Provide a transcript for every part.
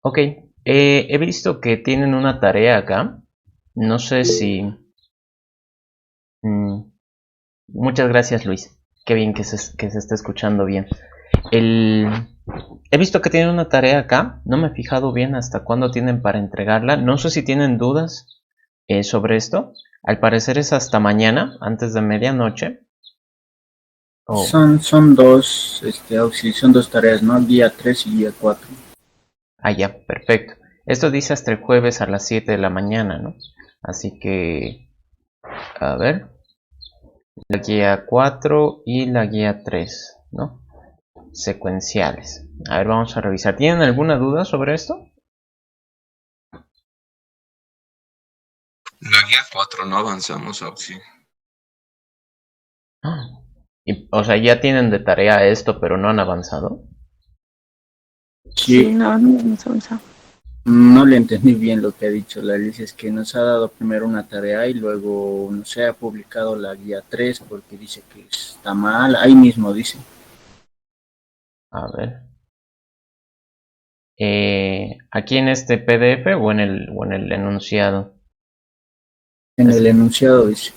Ok, he visto que tienen una tarea acá. No sé si... mm, muchas gracias, Luis. Qué bien que se esté escuchando bien. El... He visto que tienen una tarea acá. No me he fijado bien hasta cuándo tienen para entregarla. No sé si tienen dudas sobre esto. Al parecer es hasta mañana, antes de medianoche. Oh, Son dos, son dos tareas, ¿no? Guía 3 y guía 4. ya, perfecto. Esto dice hasta el jueves a las 7 de la mañana, ¿no? Así que, a ver, la guía 4 y la guía 3, ¿no? Secuenciales. A ver, vamos a revisar. ¿Tienen alguna duda sobre esto? La guía 4 no avanzamos, Auxi. O sea, ya tienen de tarea esto, pero no han avanzado. Sí, No, no hemos avanzado. no le entendí bien lo que ha dicho la Alicia, es que nos ha dado primero una tarea y luego no se ha publicado la guía 3 porque dice que está mal, ahí mismo dice. A ver. ¿Aquí en este PDF o en el enunciado? En el enunciado dice.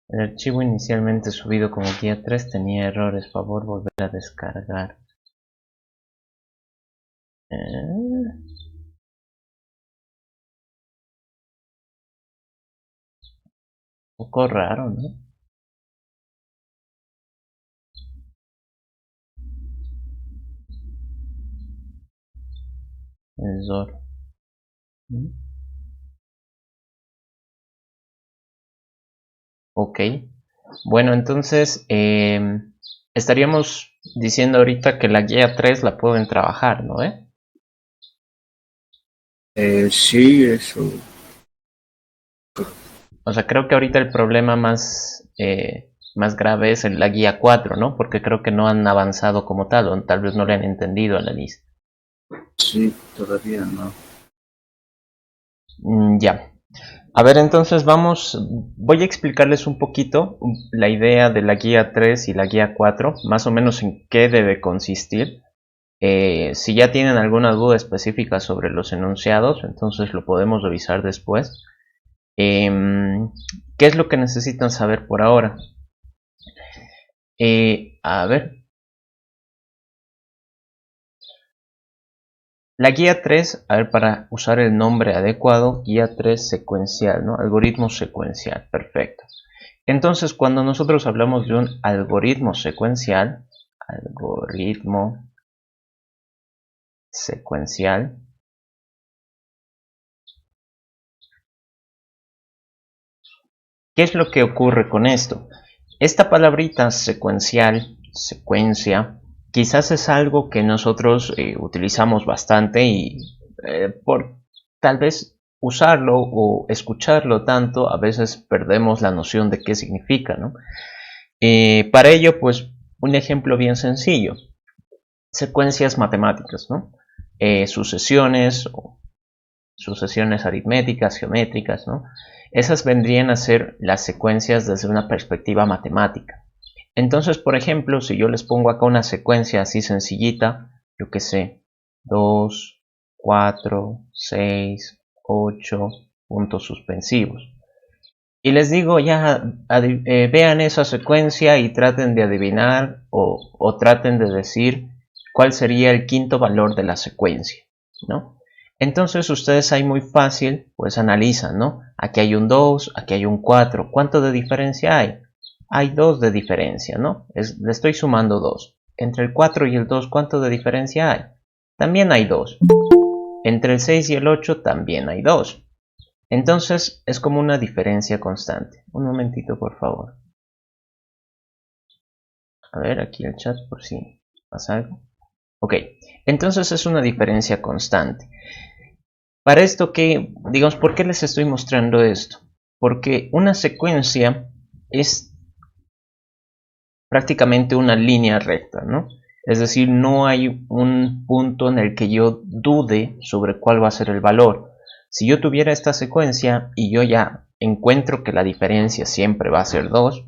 El archivo inicialmente subido como guía 3 tenía errores. Favor volver a descargar. Un poco raro, ¿no? Sensor. Ok. Bueno, entonces estaríamos diciendo ahorita que la guía 3 la pueden trabajar, ¿no? Sí, eso. O sea, creo que ahorita el problema más grave es en la guía 4, ¿no? Porque creo que no han avanzado como tal, o tal vez no le han entendido a la lista. Sí, todavía no. Ya. A ver, entonces voy a explicarles un poquito la idea de la guía 3 y la guía 4, más o menos en qué debe consistir. Si ya tienen alguna duda específica sobre los enunciados, entonces lo podemos revisar después. ¿Qué es lo que necesitan saber por ahora? A ver, la guía 3, a ver, para usar el nombre adecuado, guía 3 secuencial, ¿no? Algoritmo secuencial, perfecto. Entonces, cuando nosotros hablamos de un algoritmo secuencial, ¿qué es lo que ocurre con esto? Esta palabrita secuencial, secuencia, quizás es algo que nosotros utilizamos bastante y por tal vez usarlo o escucharlo tanto, a veces perdemos la noción de qué significa, ¿no? Para ello, pues, un ejemplo bien sencillo. Secuencias matemáticas, ¿no? Sucesiones o sucesiones aritméticas, geométricas, ¿no? Esas vendrían a ser las secuencias desde una perspectiva matemática. Entonces, por ejemplo, si yo les pongo acá una secuencia así sencillita, yo que sé, 2, 4, 6, 8 puntos suspensivos. Y les digo, ya, vean esa secuencia y traten de adivinar o traten de decir cuál sería el quinto valor de la secuencia, ¿no? Entonces ustedes ahí muy fácil, pues analizan, ¿no? Aquí hay un 2, aquí hay un 4. ¿Cuánto de diferencia hay? Hay 2 de diferencia, ¿no? Le estoy sumando 2. Entre el 4 y el 2, ¿cuánto de diferencia hay? También hay 2. Entre el 6 y el 8 también hay 2. Entonces es como una diferencia constante. Un momentito, por favor. A ver, aquí el chat por si pasa algo. Ok, entonces es una diferencia constante. Para esto que, digamos, ¿por qué les estoy mostrando esto? Porque una secuencia es prácticamente una línea recta, ¿no? Es decir, no hay un punto en el que yo dude sobre cuál va a ser el valor. Si yo tuviera esta secuencia y yo ya encuentro que la diferencia siempre va a ser 2,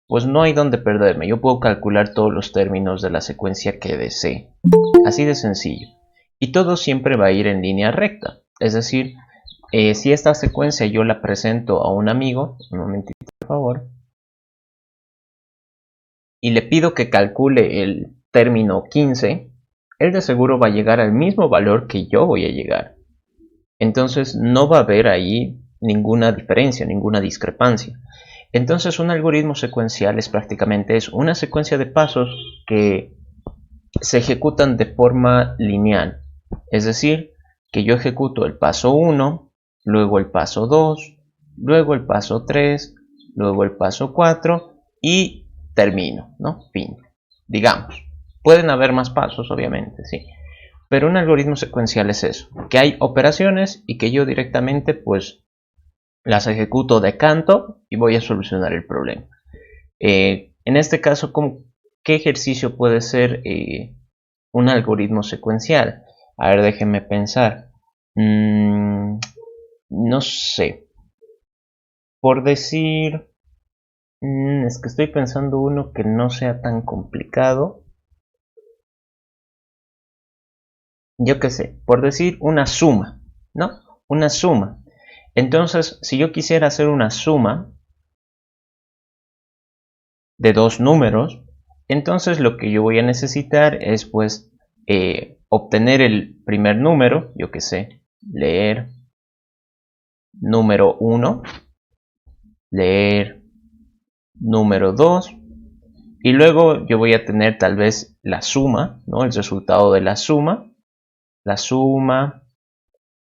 pues no hay donde perderme. Yo puedo calcular todos los términos de la secuencia que desee. Así de sencillo. y todo siempre va a ir en línea recta. Es decir, si esta secuencia yo la presento a un amigo, un momentito por favor, y le pido que calcule el término 15, él de seguro va a llegar al mismo valor que yo voy a llegar. Entonces no va a haber ahí ninguna diferencia, ninguna discrepancia. Entonces un algoritmo secuencial es prácticamente eso, una secuencia de pasos que se ejecutan de forma lineal. Es decir, que yo ejecuto el paso 1, luego el paso 2, luego el paso 3, luego el paso 4 y termino, ¿no? Fin. Digamos. Pueden haber más pasos, obviamente, sí. Pero un algoritmo secuencial es eso, que hay operaciones y que yo directamente pues las ejecuto de canto y voy a solucionar el problema. En este caso, ¿qué ejercicio puede ser un algoritmo secuencial? A ver, déjenme pensar. No sé. Por decir... es que estoy pensando uno que no sea tan complicado. Yo qué sé, por decir una suma, ¿no? Una suma. Entonces, si yo quisiera hacer una suma de dos números, entonces lo que yo voy a necesitar es pues obtener el primer número, yo qué sé, leer número 1, leer número 2, y luego yo voy a tener tal vez la suma, ¿no? El resultado de la suma. La suma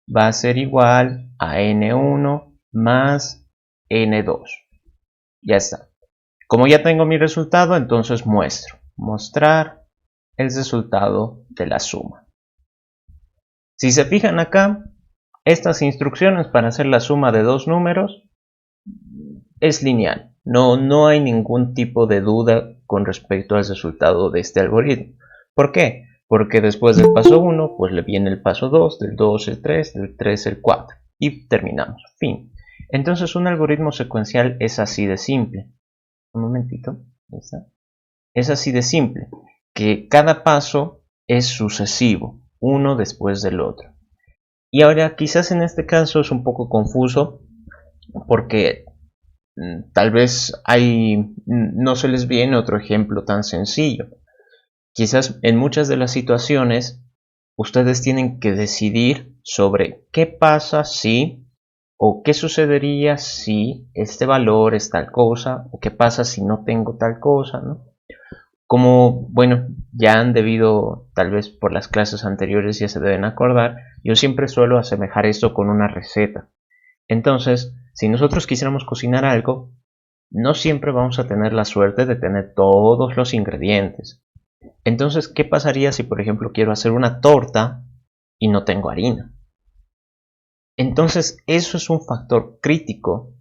va a ser igual a n1 más n2. Ya está. Como ya tengo mi resultado, entonces mostrar el resultado de la suma. Si se fijan acá, estas instrucciones para hacer la suma de dos números es lineal. No hay ningún tipo de duda con respecto al resultado de este algoritmo. ¿Por qué? Porque después del paso 1, pues le viene el paso 2, del 2 el 3, del 3 el 4 y terminamos. Fin. Entonces un algoritmo secuencial es así de simple. Un momentito. Ahí está. Es así de simple, que cada paso es sucesivo, uno después del otro. Y ahora quizás en este caso es un poco confuso porque tal vez no se les viene otro ejemplo tan sencillo. Quizás en muchas de las situaciones ustedes tienen que decidir sobre qué pasa si o qué sucedería si este valor es tal cosa o qué pasa si no tengo tal cosa, ¿no? Como, bueno, ya han debido, tal vez por las clases anteriores ya se deben acordar, yo siempre suelo asemejar esto con una receta. Entonces, si nosotros quisiéramos cocinar algo, no siempre vamos a tener la suerte de tener todos los ingredientes. Entonces, ¿qué pasaría si, por ejemplo, quiero hacer una torta y no tengo harina? Entonces, eso es un factor crítico,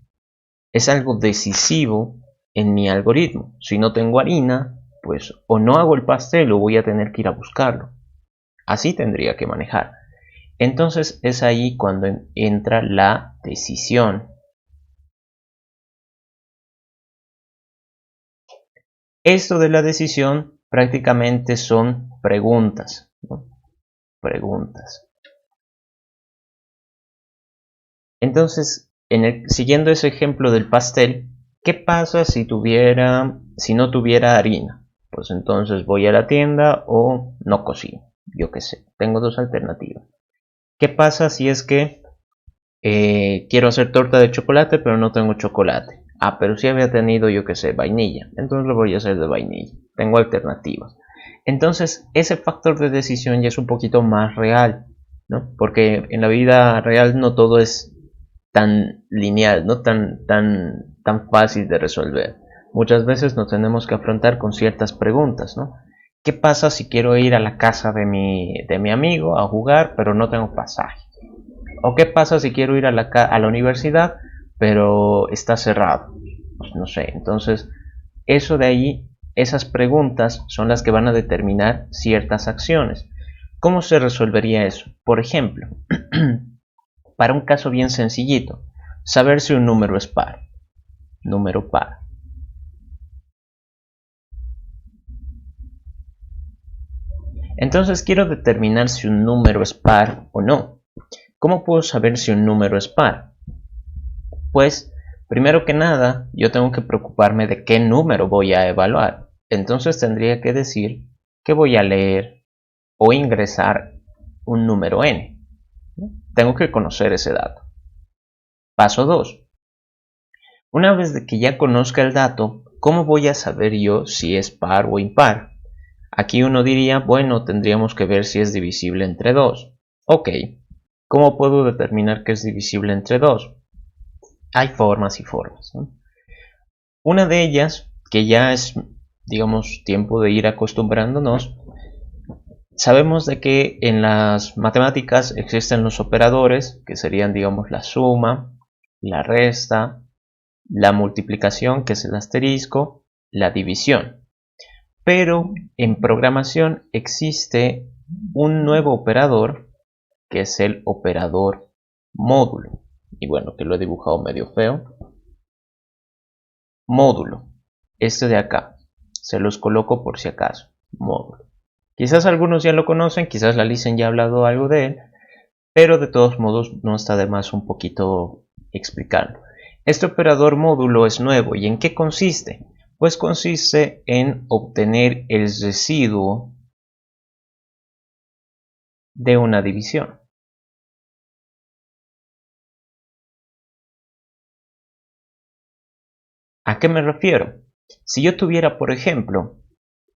es algo decisivo en mi algoritmo. Si no tengo harina, pues o no hago el pastel o voy a tener que ir a buscarlo. Así tendría que manejar. Entonces es ahí cuando entra la decisión. Esto de la decisión prácticamente son preguntas, ¿no? Preguntas. Entonces, siguiendo ese ejemplo del pastel, ¿qué pasa si no tuviera harina? Pues entonces voy a la tienda o no cocino. Yo qué sé, tengo dos alternativas. ¿Qué pasa si es que quiero hacer torta de chocolate pero no tengo chocolate? Ah, pero sí había tenido, yo qué sé, vainilla. Entonces lo voy a hacer de vainilla. Tengo alternativas. Entonces ese factor de decisión ya es un poquito más real, ¿no? Porque en la vida real no todo es tan lineal, no tan fácil de resolver. Muchas veces nos tenemos que afrontar con ciertas preguntas, ¿no? ¿Qué pasa si quiero ir a la casa de mi amigo a jugar, pero no tengo pasaje? ¿O qué pasa si quiero ir a la universidad, pero está cerrado? Pues no sé. Entonces, eso de ahí, esas preguntas son las que van a determinar ciertas acciones. ¿Cómo se resolvería eso? Por ejemplo, para un caso bien sencillito, saber si un número es par. Número par. Entonces quiero determinar si un número es par o no. ¿Cómo puedo saber si un número es par? Pues, primero que nada, yo tengo que preocuparme de qué número voy a evaluar. Entonces tendría que decir que voy a leer o ingresar un número n. Tengo que conocer ese dato. Paso 2. Una vez de que ya conozca el dato, ¿cómo voy a saber yo si es par o impar? Aquí uno diría, bueno, tendríamos que ver si es divisible entre 2. Ok, ¿cómo puedo determinar que es divisible entre 2? Hay formas y formas, ¿no? Una de ellas, que ya es, digamos, tiempo de ir acostumbrándonos, sabemos de que en las matemáticas existen los operadores, que serían, digamos, la suma, la resta, la multiplicación, que es el asterisco, la división. Pero en programación existe un nuevo operador, que es el operador módulo. Y bueno, que lo he dibujado medio feo. Módulo. Este de acá. Se los coloco por si acaso. Módulo. Quizás algunos ya lo conocen, quizás la Licen ya ha hablado algo de él, pero de todos modos no está de más un poquito explicarlo. Este operador módulo es nuevo. ¿Y en qué consiste? Pues consiste en obtener el residuo de una división. ¿A qué me refiero? Si yo tuviera, por ejemplo,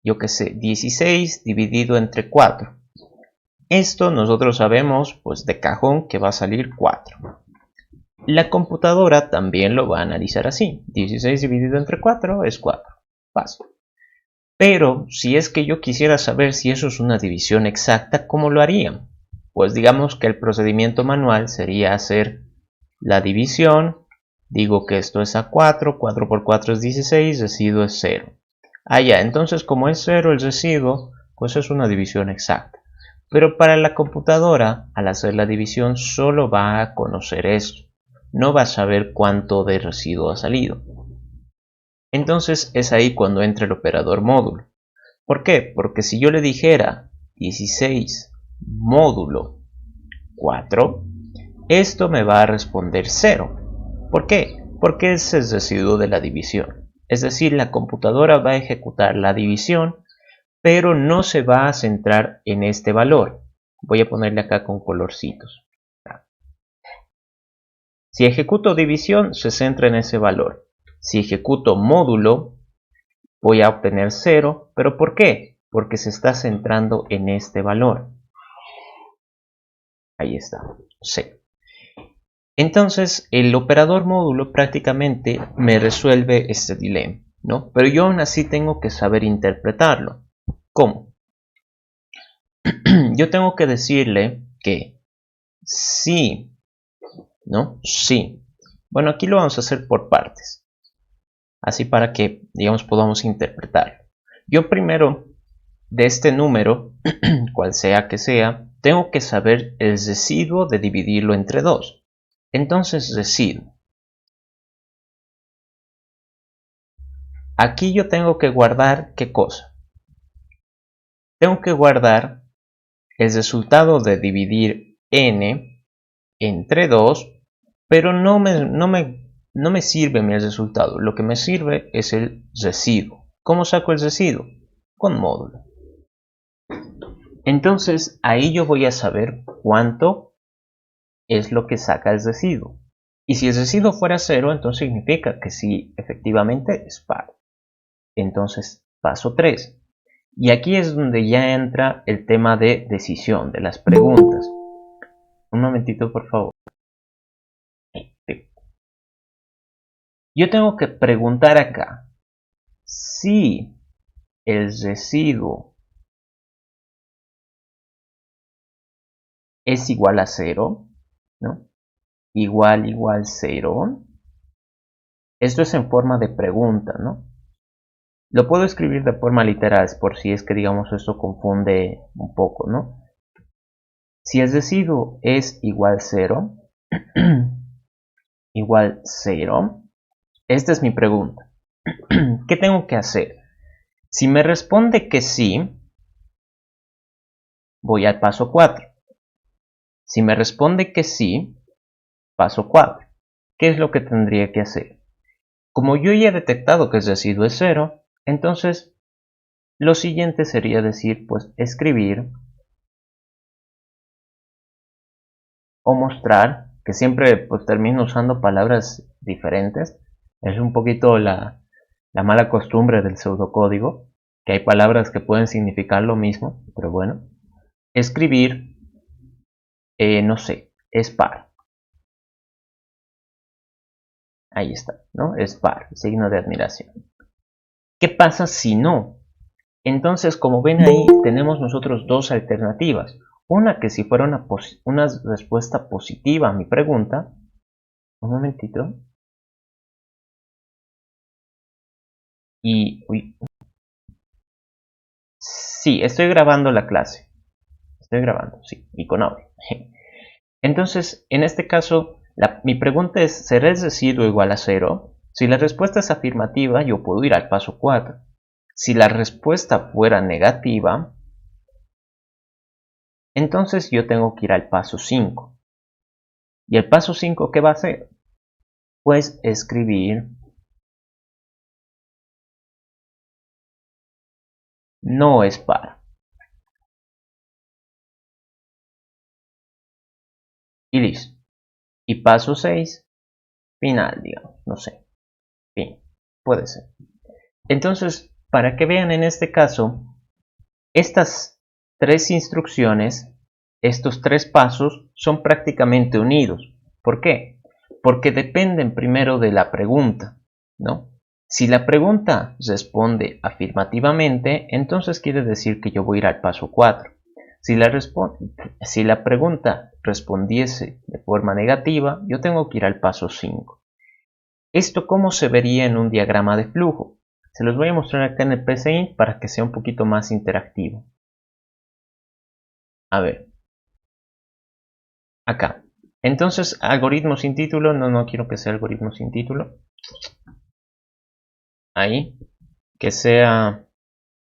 yo que sé, 16 dividido entre 4. Esto nosotros sabemos, pues de cajón, que va a salir 4. La computadora también lo va a analizar así. 16 dividido entre 4 es 4. Fácil. Pero si es que yo quisiera saber si eso es una división exacta, ¿cómo lo haría? Pues digamos que el procedimiento manual sería hacer la división. Digo que esto es a 4, 4 por 4 es 16, residuo es 0. Ya, entonces como es 0 el residuo, pues es una división exacta. Pero para la computadora, al hacer la división, solo va a conocer esto. No va a saber cuánto de residuo ha salido. Entonces es ahí cuando entra el operador módulo. ¿Por qué? Porque si yo le dijera 16 módulo 4, esto me va a responder 0. ¿Por qué? Porque es el residuo de la división. Es decir, la computadora va a ejecutar la división, pero no se va a centrar en este valor. Voy a ponerle acá con colorcitos. Si ejecuto división, se centra en ese valor. Si ejecuto módulo, voy a obtener 0. ¿Pero por qué? Porque se está centrando en este valor. Ahí está, 0. Entonces, el operador módulo prácticamente me resuelve este dilema, ¿no? Pero yo aún así tengo que saber interpretarlo. ¿Cómo? Yo tengo que decirle que sí, ¿no? Sí. Bueno, aquí lo vamos a hacer por partes. Así para que, digamos, podamos interpretarlo. Yo primero, de este número, cual sea que sea, tengo que saber el residuo de dividirlo entre 2. Entonces residuo. Aquí yo tengo que guardar ¿qué cosa? Tengo que guardar el resultado de dividir n entre 2, pero no me sirve mi resultado. Lo que me sirve es el residuo. ¿Cómo saco el residuo? Con módulo. Entonces ahí yo voy a saber cuánto es lo que saca el residuo. Y si el residuo fuera 0, entonces significa que sí, efectivamente es par. Entonces, paso 3. Y aquí es donde ya entra el tema de decisión, de las preguntas. Un momentito, por favor. Yo tengo que preguntar acá si el residuo es igual a 0, ¿no? Igual 0. Esto es en forma de pregunta, ¿no? Lo puedo escribir de forma literal por si es que, digamos, esto confunde un poco, ¿no? Si el residuo es igual 0, igual 0, esta es mi pregunta. ¿Qué tengo que hacer? Si me responde que sí, voy al paso 4. Si me responde que sí, paso 4. ¿Qué es lo que tendría que hacer? Como yo ya he detectado que el residuo es 0, entonces lo siguiente sería decir, pues, escribir o mostrar, que siempre pues termino usando palabras diferentes. Es un poquito la mala costumbre del pseudocódigo, que hay palabras que pueden significar lo mismo, pero bueno. Escribir, no sé, es par. Ahí está, ¿no? Es par, signo de admiración. ¿Qué pasa si no? Entonces, como ven ahí, tenemos nosotros dos alternativas. Una que si fuera una respuesta positiva a mi pregunta. Un momentito. Uy. Sí, estoy grabando la clase. Estoy grabando, sí, y con audio. Entonces, en este caso, mi pregunta es, ¿será el residuo igual a 0? Si la respuesta es afirmativa, yo puedo ir al paso 4. Si la respuesta fuera negativa, entonces yo tengo que ir al paso 5. ¿Y el paso 5 qué va a hacer? Pues escribir no es par. Y listo. Y paso 6, final, digamos, no sé. Fin, puede ser. Entonces, para que vean en este caso, estas tres instrucciones, estos tres pasos, son prácticamente unidos. ¿Por qué? Porque dependen primero de la pregunta, ¿no? Si la pregunta responde afirmativamente, entonces quiere decir que yo voy a ir al paso 4. Si la pregunta respondiese de forma negativa, yo tengo que ir al paso 5. ¿Esto cómo se vería en un diagrama de flujo? Se los voy a mostrar acá en el PCInt para que sea un poquito más interactivo. A ver. Acá. Entonces, algoritmo sin título. No quiero que sea algoritmo sin título. Ahí. Que sea,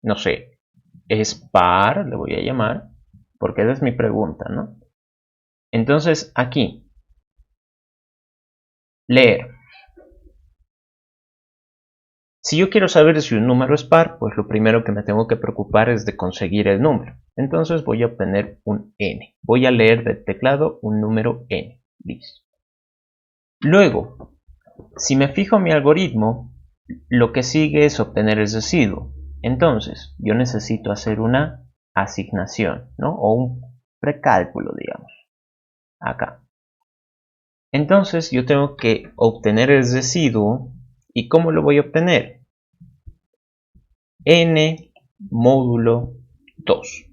no sé, es par, le voy a llamar. Porque esa es mi pregunta, ¿no? Entonces, aquí. Leer. Si yo quiero saber si un número es par, pues lo primero que me tengo que preocupar es de conseguir el número. Entonces voy a obtener un n. Voy a leer del teclado un número n. Listo. Luego, si me fijo en mi algoritmo, lo que sigue es obtener el residuo. Entonces, yo necesito hacer una asignación, ¿no? O un precálculo, digamos. Acá. Entonces, yo tengo que obtener el residuo. ¿Y cómo lo voy a obtener? N módulo 2.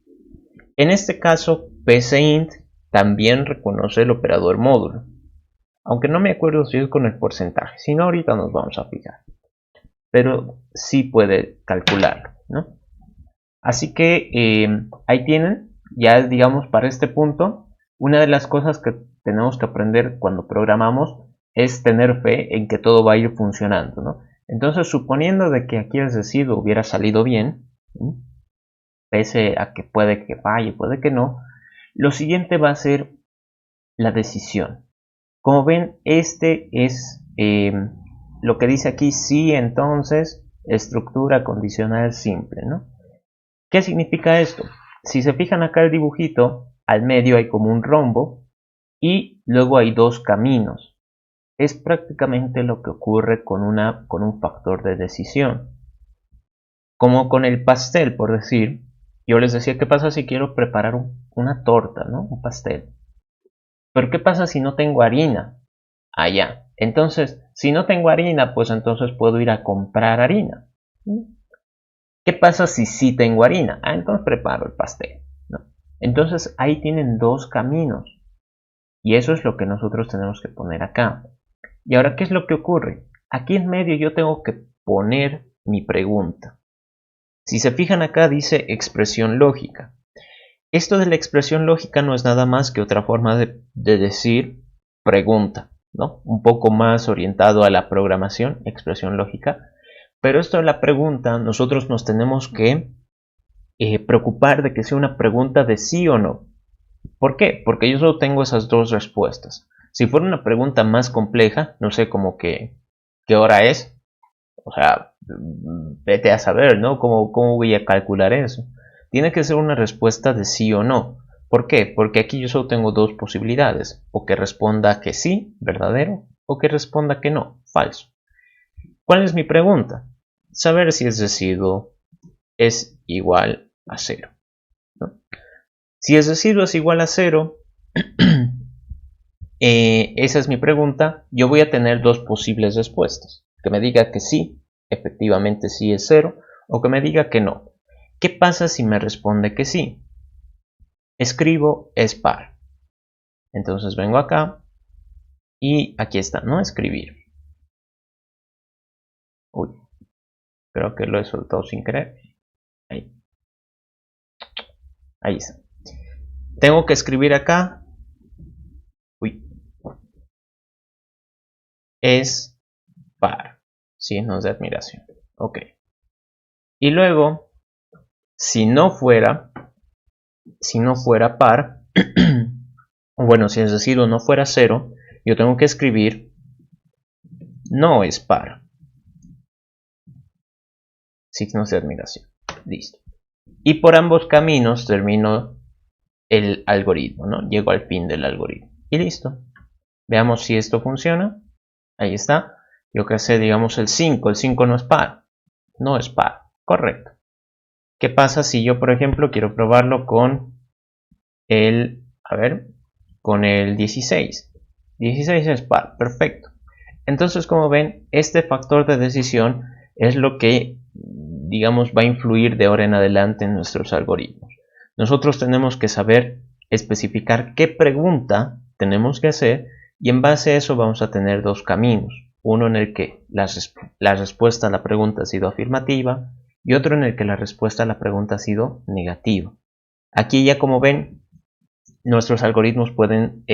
En este caso, PCInt también reconoce el operador módulo. Aunque no me acuerdo si es con el porcentaje. Si no, ahorita nos vamos a fijar. Pero sí puede calcularlo, ¿no? Así que ahí tienen, ya digamos para este punto, una de las cosas que tenemos que aprender cuando programamos es tener fe en que todo va a ir funcionando, ¿no? Entonces, suponiendo de que aquí el residuo hubiera salido bien, ¿sí? Pese a que puede que falle, puede que no, lo siguiente va a ser la decisión. Como ven, este es lo que dice aquí, sí, entonces, estructura condicional simple, ¿no? ¿Qué significa esto? Si se fijan acá el dibujito, al medio hay como un rombo y luego hay dos caminos. Es prácticamente lo que ocurre con un factor de decisión. Como con el pastel, por decir, yo les decía, ¿qué pasa si quiero preparar una torta, ¿no? Un pastel. Pero ¿qué pasa si no tengo harina? Allá. Entonces, si no tengo harina, pues entonces puedo ir a comprar harina. ¿Qué pasa si sí tengo harina? Entonces preparo el pastel, ¿no? Entonces ahí tienen dos caminos. Y eso es lo que nosotros tenemos que poner acá. Y ahora, ¿qué es lo que ocurre? Aquí en medio yo tengo que poner mi pregunta. Si se fijan acá dice expresión lógica. Esto de la expresión lógica no es nada más que otra forma de decir pregunta, ¿no? Un poco más orientado a la programación, expresión lógica. Pero esto de la pregunta, nosotros nos tenemos que preocupar de que sea una pregunta de sí o no. ¿Por qué? Porque yo solo tengo esas dos respuestas. Si fuera una pregunta más compleja, no sé, como que ¿qué hora es? O sea, vete a saber, ¿no? ¿Cómo voy a calcular eso? Tiene que ser una respuesta de sí o no. ¿Por qué? Porque aquí yo solo tengo dos posibilidades. O que responda que sí, verdadero, o que responda que no, falso. ¿Cuál es mi pregunta? Saber si el residuo es igual a cero, ¿no? Si el residuo es igual a cero, esa es mi pregunta. Yo voy a tener dos posibles respuestas. Que me diga que sí, efectivamente sí es cero, o que me diga que no. ¿Qué pasa si me responde que sí? Escribo es par. Entonces vengo acá y aquí está, ¿no? Escribir. Uy, creo que lo he soltado sin querer. Ahí está. Tengo que escribir acá. Uy. Es par. Signos de admiración. Ok. Y luego, si no fuera par, bueno, si el residuo no fuera cero, yo tengo que escribir no es par. Signos de admiración. Listo. Y por ambos caminos termino el algoritmo, ¿no? Llego al fin del algoritmo. Y listo. Veamos si esto funciona. Ahí está. Yo que sé, digamos el 5. El 5 no es par. No es par. Correcto. ¿Qué pasa si yo, por ejemplo, quiero probarlo con con el 16? 16 es par. Perfecto. Entonces, como ven, este factor de decisión es lo que, digamos, va a influir de ahora en adelante en nuestros algoritmos. Nosotros tenemos que saber especificar qué pregunta tenemos que hacer y en base a eso vamos a tener dos caminos. Uno en el que la respuesta a la pregunta ha sido afirmativa y otro en el que la respuesta a la pregunta ha sido negativa. Aquí ya como ven, nuestros algoritmos pueden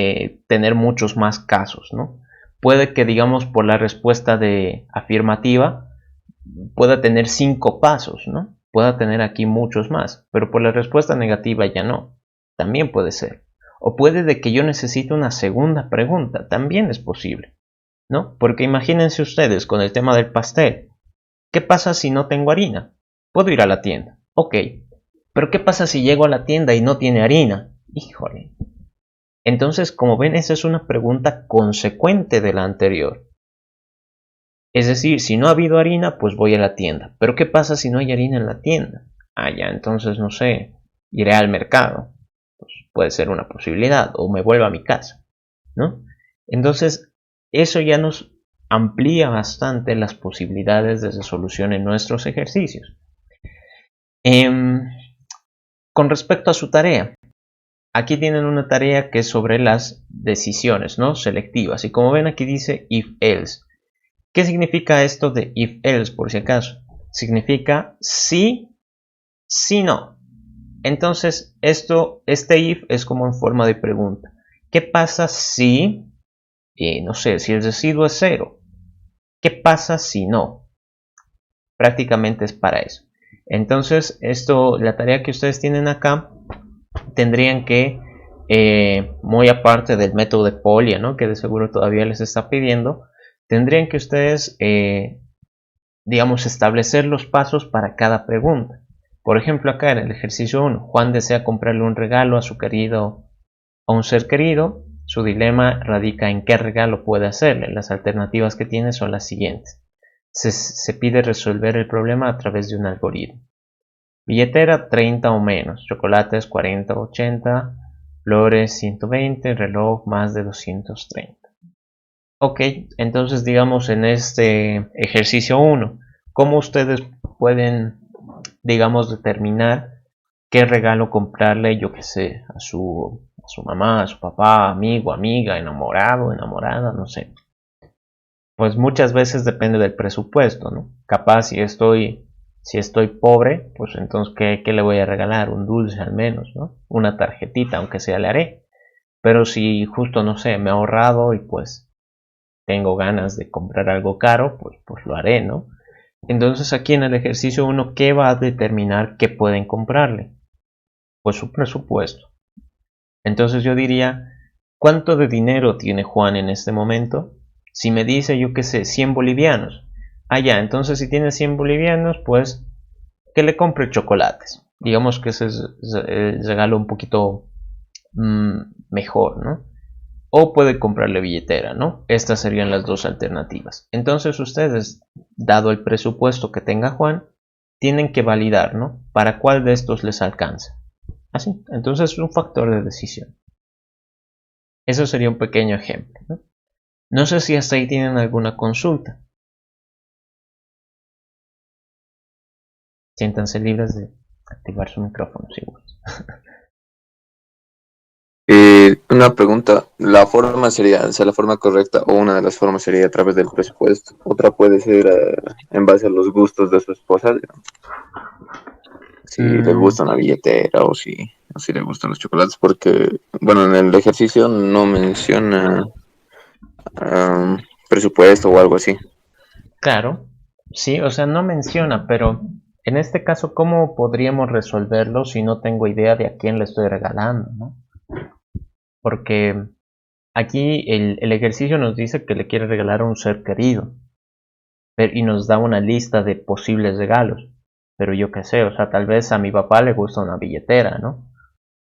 tener muchos más casos, ¿no? Puede que, digamos, por la respuesta de afirmativa pueda tener 5 pasos, ¿no? Pueda tener aquí muchos más, pero por la respuesta negativa ya no. También puede ser. O puede de que yo necesite una segunda pregunta, también es posible, ¿no? Porque imagínense ustedes con el tema del pastel. ¿Qué pasa si no tengo harina? Puedo ir a la tienda, ok. Pero ¿qué pasa si llego a la tienda y no tiene harina? Híjole. Entonces, como ven, esa es una pregunta consecuente de la anterior. Es decir, si no ha habido harina, pues voy a la tienda. Pero ¿qué pasa si no hay harina en la tienda? Ah, ya, entonces no sé, iré al mercado. Pues puede ser una posibilidad, o me vuelvo a mi casa, ¿no? Entonces, eso ya nos amplía bastante las posibilidades de resolución en nuestros ejercicios. Con respecto a su tarea, aquí tienen una tarea que es sobre las decisiones, ¿no? Selectivas. Y como ven aquí dice if-else. ¿Qué significa esto de if-else por si acaso? Significa sí, sí, no. Entonces este if es como en forma de pregunta. ¿Qué pasa si, no sé, si el residuo es cero? ¿Qué pasa si no? Prácticamente es para eso. Entonces la tarea que ustedes tienen acá, tendrían que, muy aparte del método de Polya, ¿no? Que de seguro todavía les está pidiendo, tendrían que ustedes, digamos, establecer los pasos para cada pregunta. Por ejemplo, acá en el ejercicio 1, Juan desea comprarle un regalo a un ser querido. Su dilema radica en qué regalo puede hacerle. Las alternativas que tiene son las siguientes. Se pide resolver el problema a través de un algoritmo. Billetera 30 o menos, chocolates 40 o 80, flores 120, reloj más de 230. Ok, entonces digamos en este ejercicio 1, ¿cómo ustedes pueden, digamos, determinar qué regalo comprarle, yo que sé, a su mamá, a su papá, amigo, amiga, enamorado, enamorada, no sé? Pues muchas veces depende del presupuesto, ¿no? Capaz si estoy pobre, pues entonces ¿qué le voy a regalar? Un dulce al menos, ¿no? Una tarjetita, aunque sea le haré. Pero si justo, no sé, me he ahorrado y pues tengo ganas de comprar algo caro, pues lo haré, ¿no? Entonces aquí en el ejercicio 1, ¿qué va a determinar que pueden comprarle? Pues su presupuesto. Entonces yo diría, ¿cuánto de dinero tiene Juan en este momento? Si me dice, yo qué sé, 100 bolivianos. Ah, ya, entonces si tiene 100 bolivianos, pues que le compre chocolates. Digamos que ese es el regalo un poquito mejor, ¿no? O puede comprarle billetera, ¿no? Estas serían las dos alternativas. Entonces ustedes, dado el presupuesto que tenga Juan, tienen que validar, ¿no? ¿Para cuál de estos les alcanza? Así, entonces es un factor de decisión. Eso sería un pequeño ejemplo, ¿no? No sé si hasta ahí tienen alguna consulta. Siéntanse libres de activar su micrófono si gustan. Una pregunta, la forma sería, o sea, la forma correcta o una de las formas sería a través del presupuesto, otra puede ser en base a los gustos de su esposa, digamos. Si le gusta una billetera o si le gustan los chocolates, porque, bueno, en el ejercicio no menciona presupuesto o algo así. Claro, sí, o sea, no menciona, pero en este caso, ¿cómo podríamos resolverlo si no tengo idea de a quién le estoy regalando, ¿no? Porque aquí el ejercicio nos dice que le quiere regalar a un ser querido y nos da una lista de posibles regalos. Pero yo qué sé, o sea, tal vez a mi papá le gusta una billetera, ¿no?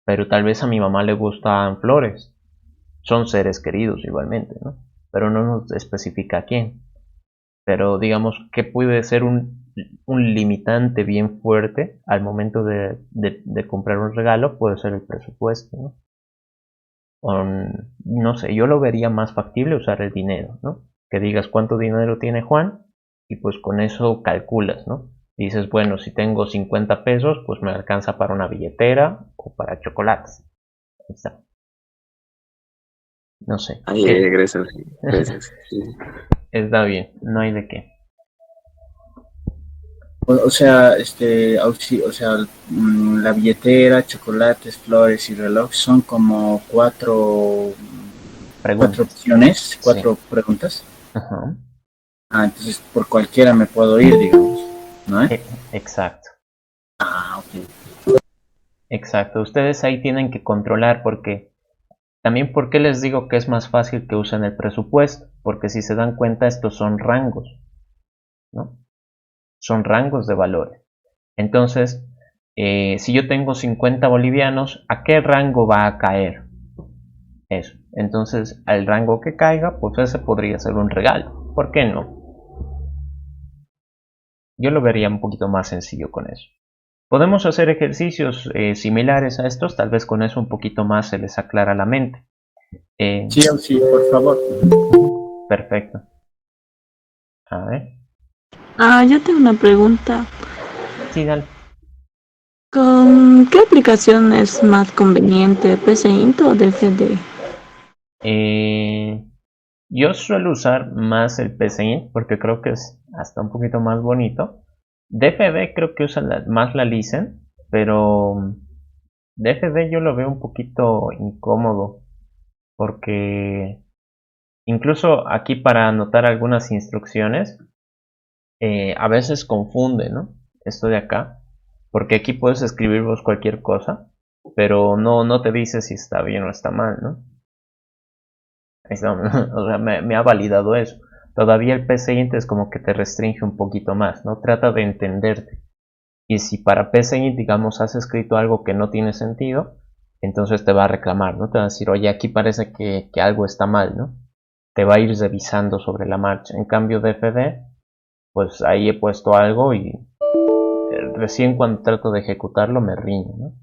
Pero tal vez a mi mamá le gustan flores. Son seres queridos igualmente, ¿no? Pero no nos especifica a quién. Pero digamos que puede ser un limitante bien fuerte al momento de comprar un regalo, puede ser el presupuesto, ¿no? O, no sé, yo lo vería más factible usar el dinero, ¿no? Que digas cuánto dinero tiene Juan y pues con eso calculas, ¿no? Dices, bueno, si tengo 50 pesos, pues me alcanza para una billetera o para chocolates. Ahí está. No sé. Ay, ¿Qué? gracias, gracias. Sí. Está bien, no hay de qué. O sea, o sea, la billetera, chocolates, flores y reloj son como cuatro Preguntas. opciones, Sí. cuatro preguntas. Ajá. Ah, entonces por cualquiera me puedo ir, digamos, ¿no? Exacto. Ah, ok. Exacto. Ustedes ahí tienen que controlar porque también por qué les digo que es más fácil que usen el presupuesto, porque si se dan cuenta estos son rangos, ¿no? Son rangos de valores. Entonces, si yo tengo 50 bolivianos, ¿a qué rango va a caer? Eso. Entonces, al rango que caiga, pues ese podría ser un regalo. ¿Por qué no? Yo lo vería un poquito más sencillo con eso. Podemos hacer ejercicios similares a estos, tal vez con eso un poquito más se les aclara la mente. Sí, sí, por favor. Perfecto. A ver. Yo tengo una pregunta. Sí, dale. ¿Con qué aplicación es más conveniente, PCInt o DFD? Eh, yo suelo usar más el PCInt porque creo que es hasta un poquito más bonito. DFD creo que usa más la Listen, pero DFD yo lo veo un poquito incómodo porque incluso aquí para anotar algunas instrucciones a veces confunde, ¿no? Esto de acá, porque aquí puedes escribir vos cualquier cosa, pero no te dice si está bien o está mal, ¿no? O sea, me ha validado eso. Todavía el PCInt es como que te restringe un poquito más, ¿no? Trata de entenderte. Y si para PCInt, digamos, has escrito algo que no tiene sentido, entonces te va a reclamar, ¿no? Te va a decir, oye, aquí parece que algo está mal, ¿no? Te va a ir revisando sobre la marcha. En cambio, DFD, pues ahí he puesto algo y recién cuando trato de ejecutarlo me riñe, ¿no?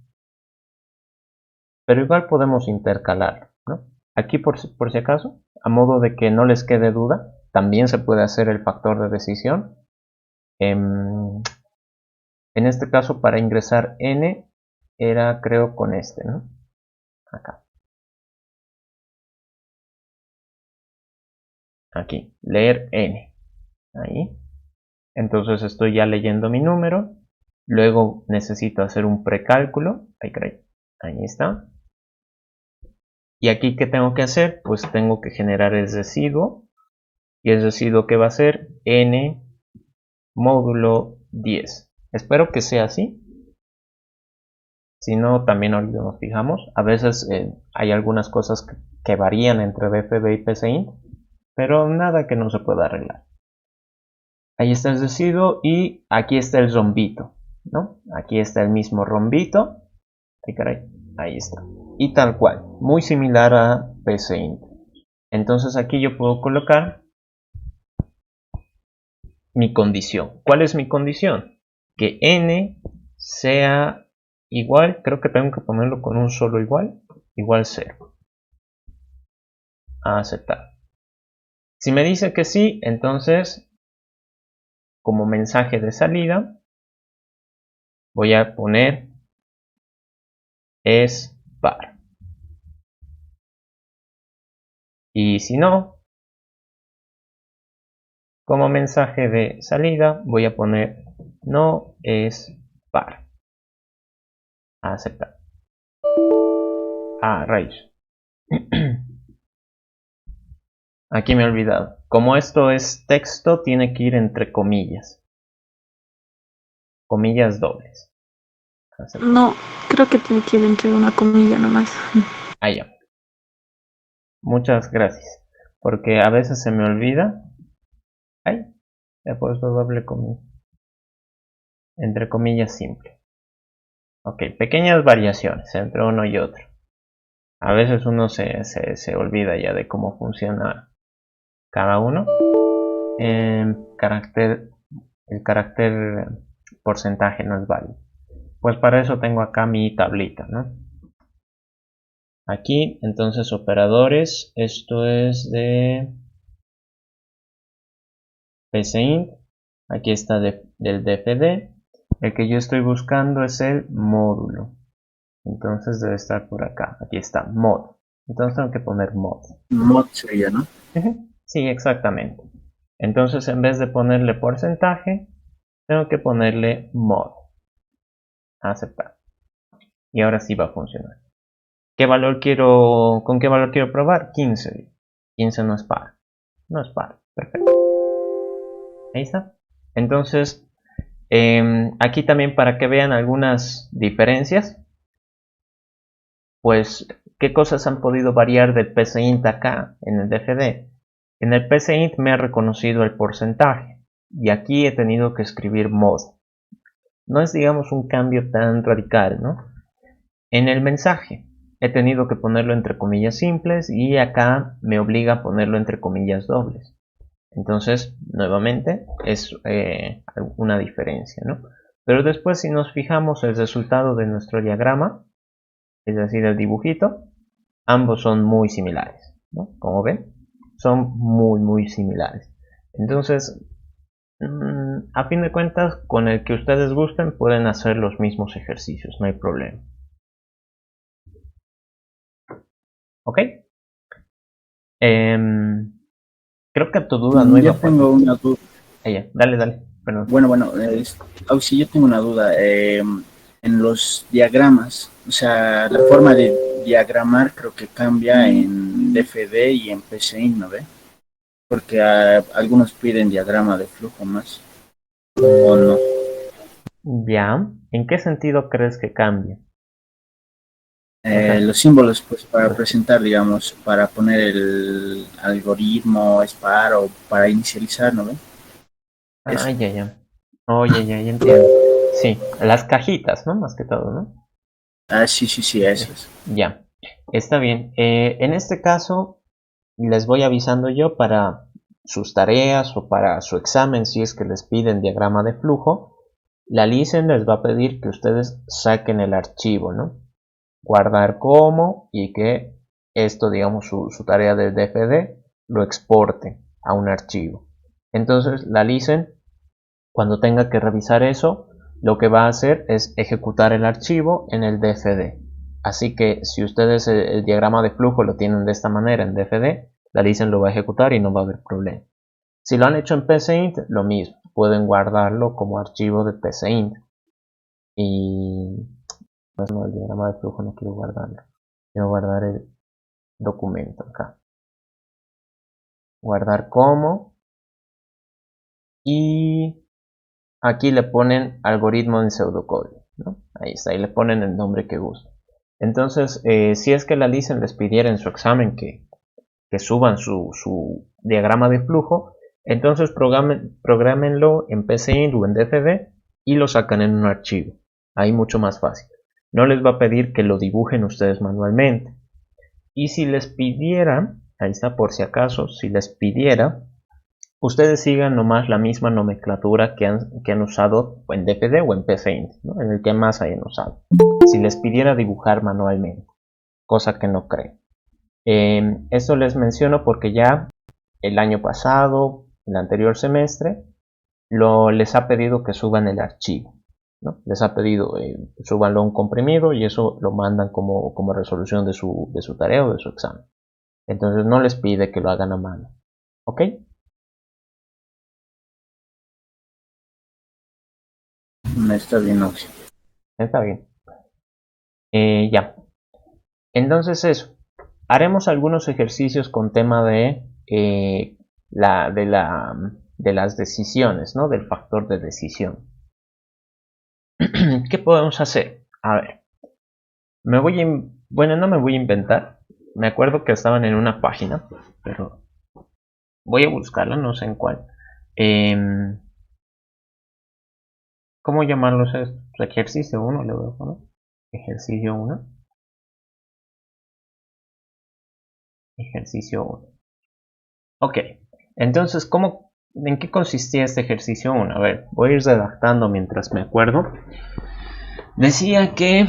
Pero igual podemos intercalar, ¿no? Aquí por si acaso, a modo de que no les quede duda, también se puede hacer el factor de decisión. En este caso para ingresar n era creo con este, ¿no? Acá. Aquí, leer n. Ahí. Entonces estoy ya leyendo mi número. Luego necesito hacer un precálculo. Ahí está. Y aquí, ¿qué tengo que hacer? Pues tengo que generar el residuo. Y el residuo que va a ser n módulo 10. Espero que sea así. Si no, también ahorita nos fijamos. A veces hay algunas cosas que varían entre DFD y PCInt, pero nada que no se pueda arreglar. Ahí está el residuo y aquí está el rombito, ¿no? Aquí está el mismo rombito. Ay, caray, ahí está. Y tal cual, muy similar a PCInt. Entonces aquí yo puedo colocar mi condición. ¿Cuál es mi condición? Que n sea igual, creo que tengo que ponerlo con un solo igual 0. A aceptar. Si me dice que sí, entonces como mensaje de salida voy a poner es par. Y si no, como mensaje de salida voy a poner no es par. A aceptar. Rayos. Aquí me he olvidado. Como esto es texto, tiene que ir entre comillas. Comillas dobles. Aceptar. No, creo que tiene que ir entre una comilla nomás. Ya. Muchas gracias. Porque a veces se me olvida. He puesto doble comilla. Entre comillas simple. Ok, pequeñas variaciones entre uno y otro. A veces uno se olvida ya de cómo funciona cada uno. El carácter porcentaje no es válido. Pues para eso tengo acá mi tablita, ¿no? Aquí, entonces, operadores. Esto es de PCInt. Aquí está del DFD. El que yo estoy buscando es el módulo. Entonces debe estar por acá. Aquí está, mod. Entonces tengo que poner mod. Mod sería, ¿no? Sí, exactamente. Entonces en vez de ponerle porcentaje, tengo que ponerle mod. Aceptar. Y ahora sí va a funcionar. ¿Con qué valor quiero probar? 15. 15 no es par. No es par. Perfecto. Ahí está. Entonces, aquí también para que vean algunas diferencias, pues, ¿qué cosas han podido variar del PCInt acá en el DFD? En el PCInt me ha reconocido el porcentaje y aquí he tenido que escribir mod. No es, digamos, un cambio tan radical, ¿no? En el mensaje he tenido que ponerlo entre comillas simples y acá me obliga a ponerlo entre comillas dobles. Entonces, nuevamente, es una diferencia, ¿no? Pero después, si nos fijamos el resultado de nuestro diagrama, es decir, el dibujito, ambos son muy similares, ¿no? Como ven, son muy similares. Entonces, a fin de cuentas, con el que ustedes gusten, pueden hacer los mismos ejercicios, no hay problema. ¿Ok? Creo que tu duda no iba Yo tengo una duda. Dale, perdón. Bueno, sí, yo tengo una duda. En los diagramas, o sea, la forma de diagramar creo que cambia en DFD y en PCI, ¿no ve? Porque algunos piden diagrama de flujo más, o no. Ya, ¿en qué sentido crees que cambia? Ajá. Los símbolos, pues, para presentar, digamos, para poner el algoritmo, SPAR o para inicializar, ¿no ve? Eso. Ya. Oye, ya entiendo. Sí, las cajitas, ¿no? Más que todo, ¿no? Sí, eso es. Ya, está bien. En este caso, les voy avisando yo para sus tareas o para su examen, si es que les piden diagrama de flujo, la LICEN les va a pedir que ustedes saquen el archivo, ¿no? Guardar como y que esto, digamos, su tarea de DFD lo exporte a un archivo. Entonces, la LICEN, cuando tenga que revisar eso, lo que va a hacer es ejecutar el archivo en el DFD. Así que si ustedes el diagrama de flujo lo tienen de esta manera en DFD, la LICEN lo va a ejecutar y no va a haber problema. Si lo han hecho en PCInt, lo mismo. Pueden guardarlo como archivo de PCInt. Y no, el diagrama de flujo no quiero guardarlo. Quiero guardar el documento acá. Guardar como. Y aquí le ponen algoritmo en pseudocódigo, ¿no? Ahí está, ahí le ponen el nombre que gusta. Entonces, si es que la LICEN les pidiera en su examen que suban su diagrama de flujo, entonces programenlo en PCInt o en DFV y lo sacan en un archivo. Ahí mucho más fácil. No les va a pedir que lo dibujen ustedes manualmente. Y si les pidiera, ahí está por si acaso, si les pidiera, ustedes sigan nomás la misma nomenclatura que han usado en DFD o en PCInt, ¿no? En el que más hayan usado. Si les pidiera dibujar manualmente, cosa que no creo. Esto les menciono porque ya el año pasado, el anterior semestre, les ha pedido que suban el archivo, ¿no? Les ha pedido súbanlo a un comprimido y eso lo mandan como resolución de su tarea o de su examen. Entonces no les pide que lo hagan a mano. ¿Ok? Está bien, Auxi. Está bien. Ya. Entonces eso. Haremos algunos ejercicios con tema de las decisiones, ¿no? Del factor de decisión. ¿Qué podemos hacer? A ver. Bueno, no me voy a inventar. Me acuerdo que estaban en una página, pero voy a buscarla, no sé en cuál. ¿Cómo llamarlos estos? Ejercicio 1, le voy a poner. Ejercicio 1. Ejercicio 1. Ok, entonces, ¿en qué consistía este ejercicio 1? A ver, voy a ir redactando mientras me acuerdo. Decía que...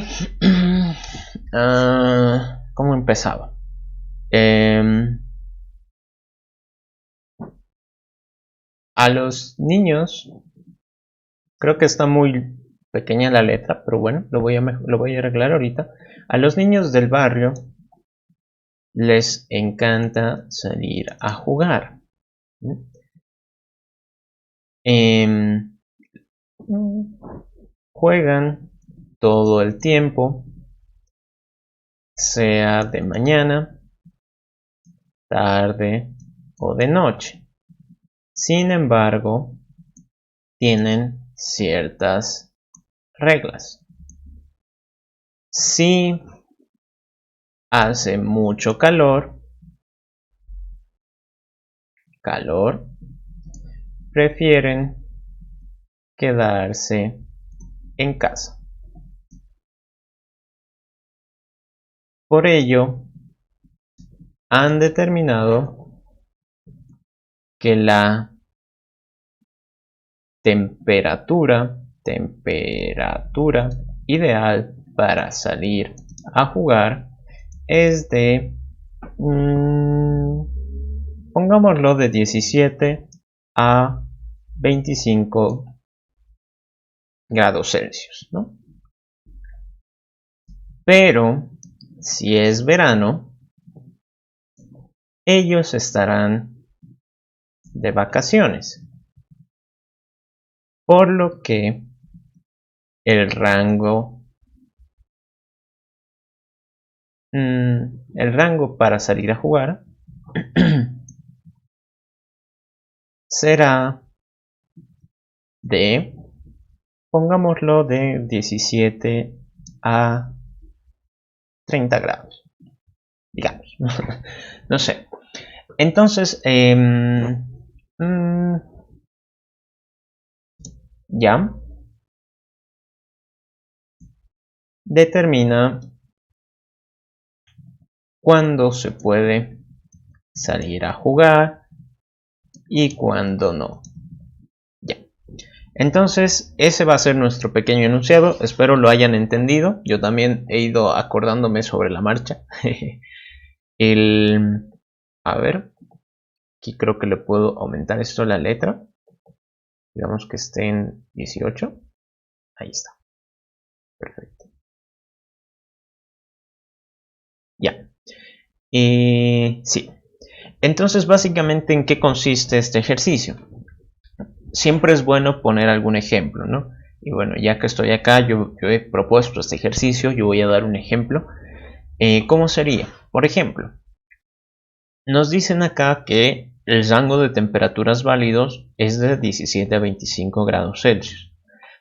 ¿cómo empezaba? A los niños, creo que está muy pequeña la letra, pero bueno, lo voy a arreglar ahorita. A los niños del barrio les encanta salir a jugar. Juegan todo el tiempo, sea de mañana, tarde o de noche. Sin embargo, tienen ciertas reglas. Si hace mucho calor, prefieren quedarse en casa. Por ello, han determinado que la temperatura ideal para salir a jugar es de, pongámoslo, de 17 a 25 grados Celsius, ¿no? Pero si es verano, ellos estarán de vacaciones, por lo que el rango para salir a jugar será de, pongámoslo, de 17 a 30 grados, digamos. No sé. Entonces, ya determina cuándo se puede salir a jugar y cuándo no. Ya. Entonces, ese va a ser nuestro pequeño enunciado. Espero lo hayan entendido. Yo también he ido acordándome sobre la marcha. A ver, aquí creo que le puedo aumentar esto a la letra. Digamos que esté en 18. Ahí está. Perfecto. Ya. Sí. Entonces, básicamente, ¿en qué consiste este ejercicio? Siempre es bueno poner algún ejemplo, ¿no? Y bueno, ya que estoy acá, yo he propuesto este ejercicio, yo voy a dar un ejemplo. ¿Cómo sería? Por ejemplo, nos dicen acá que el rango de temperaturas válidos es de 17 a 25 grados Celsius.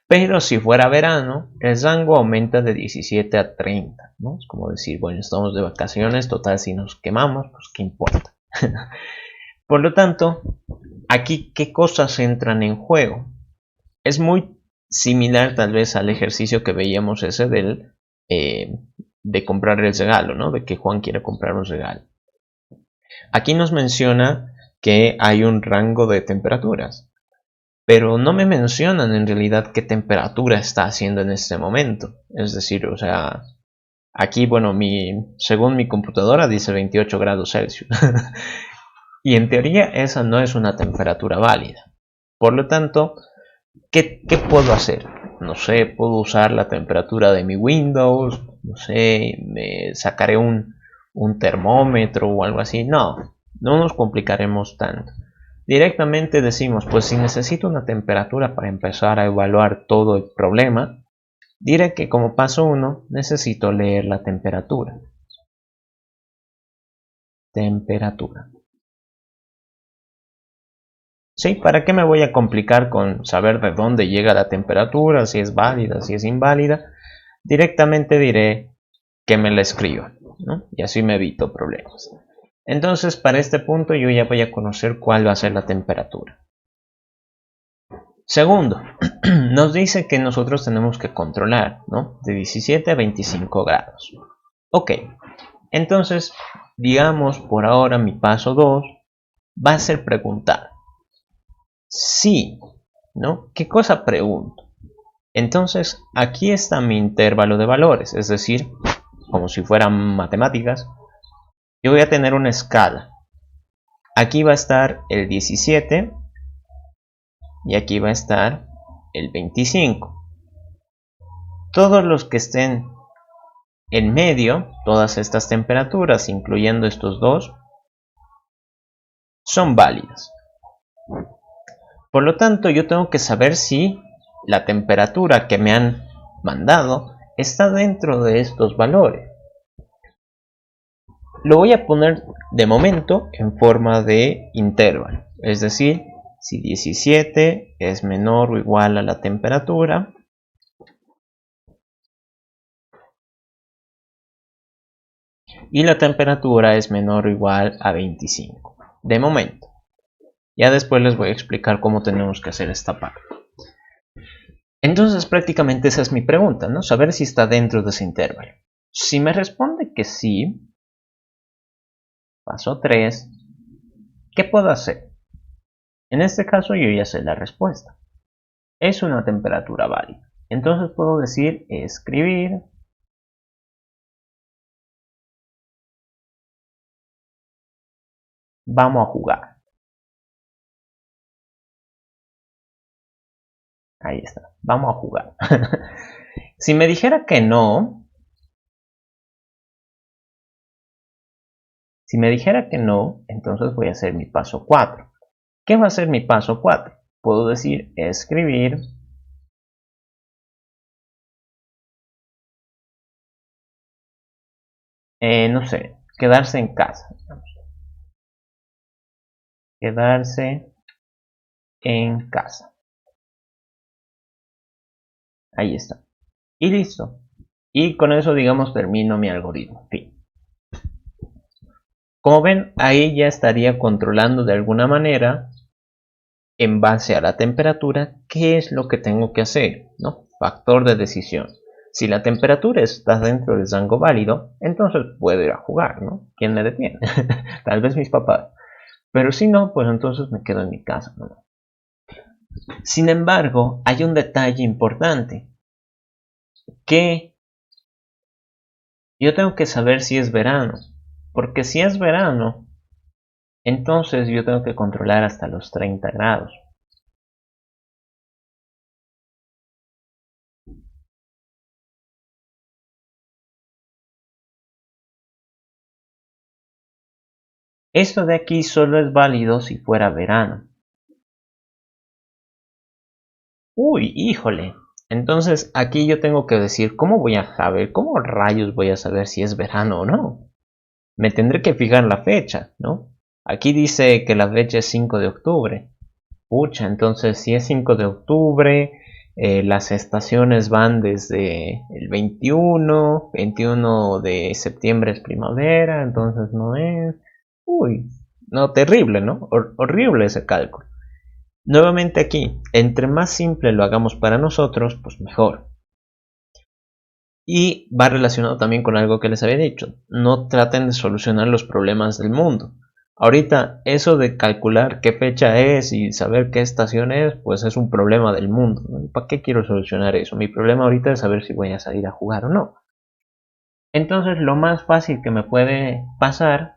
Pero si fuera verano, el rango aumenta de 17 a 30, ¿no? Es como decir, bueno, estamos de vacaciones, total, si nos quemamos, pues qué importa. Por lo tanto, aquí, ¿qué cosas entran en juego? Es muy similar tal vez al ejercicio que veíamos ese de comprar el regalo, ¿no? De que Juan quiere comprar un regalo. Aquí nos menciona que hay un rango de temperaturas, pero no me mencionan en realidad qué temperatura está haciendo en este momento. Es decir, o sea, aquí, bueno, según mi computadora dice 28 grados Celsius. Y en teoría esa no es una temperatura válida. Por lo tanto, ¿qué puedo hacer? No sé, puedo usar la temperatura de mi Windows, no sé, me sacaré un termómetro o algo así. No nos complicaremos tanto. Directamente decimos, pues si necesito una temperatura para empezar a evaluar todo el problema, diré que como paso 1 necesito leer la temperatura. Temperatura. Sí, ¿para qué me voy a complicar con saber de dónde llega la temperatura, si es válida, si es inválida? Directamente diré que me la escriba, ¿no? Y así me evito problemas. Entonces, para este punto yo ya voy a conocer cuál va a ser la temperatura. Segundo, nos dice que nosotros tenemos que controlar, ¿no? De 17 a 25 grados. Ok, entonces, digamos por ahora mi paso 2 va a ser preguntar. Sí, ¿no? ¿Qué cosa pregunto? Entonces, aquí está mi intervalo de valores, es decir, como si fueran matemáticas, yo voy a tener una escala. Aquí va a estar el 17 y aquí va a estar el 25. Todos los que estén en medio, todas estas temperaturas, incluyendo estos dos, son válidas. Por lo tanto, yo tengo que saber si la temperatura que me han mandado está dentro de estos valores. Lo voy a poner de momento en forma de intervalo, es decir, si 17 es menor o igual a la temperatura, y la temperatura es menor o igual a 25. De momento. Ya después les voy a explicar cómo tenemos que hacer esta parte. Entonces prácticamente esa es mi pregunta, ¿no? Saber si está dentro de ese intervalo. Si me responde que sí, paso 3, ¿qué puedo hacer? En este caso yo ya sé la respuesta. Es una temperatura válida. Entonces puedo decir escribir vamos a jugar. Ahí está, vamos a jugar. Si me dijera que no, entonces voy a hacer mi paso 4. ¿Qué va a ser mi paso 4? Puedo decir escribir no sé, quedarse en casa. Quedarse en casa. Ahí está. Y listo. Y con eso, digamos, termino mi algoritmo. Fin. Como ven, ahí ya estaría controlando de alguna manera, en base a la temperatura, qué es lo que tengo que hacer, ¿no? Factor de decisión. Si la temperatura está dentro del rango válido, entonces puedo ir a jugar, ¿no? ¿Quién me detiene? Tal vez mis papás. Pero si no, pues entonces me quedo en mi casa, ¿no? Sin embargo, hay un detalle importante. Que yo tengo que saber si es verano. Porque si es verano, entonces yo tengo que controlar hasta los 30 grados. Esto de aquí solo es válido si fuera verano. Uy, híjole. Entonces aquí yo tengo que decir, ¿cómo voy a saber? ¿Cómo rayos voy a saber si es verano o no? Me tendré que fijar la fecha, ¿no? Aquí dice que la fecha es 5 de octubre. Pucha, entonces si es 5 de octubre, Las estaciones van desde el 21 de septiembre es primavera, entonces no es... Uy, no, terrible, ¿no? Horrible ese cálculo. Nuevamente aquí, entre más simple lo hagamos para nosotros, pues mejor. Y va relacionado también con algo que les había dicho. No traten de solucionar los problemas del mundo. Ahorita, eso de calcular qué fecha es y saber qué estación es, pues es un problema del mundo, ¿no? ¿Para qué quiero solucionar eso? Mi problema ahorita es saber si voy a salir a jugar o no. Entonces, lo más fácil que me puede pasar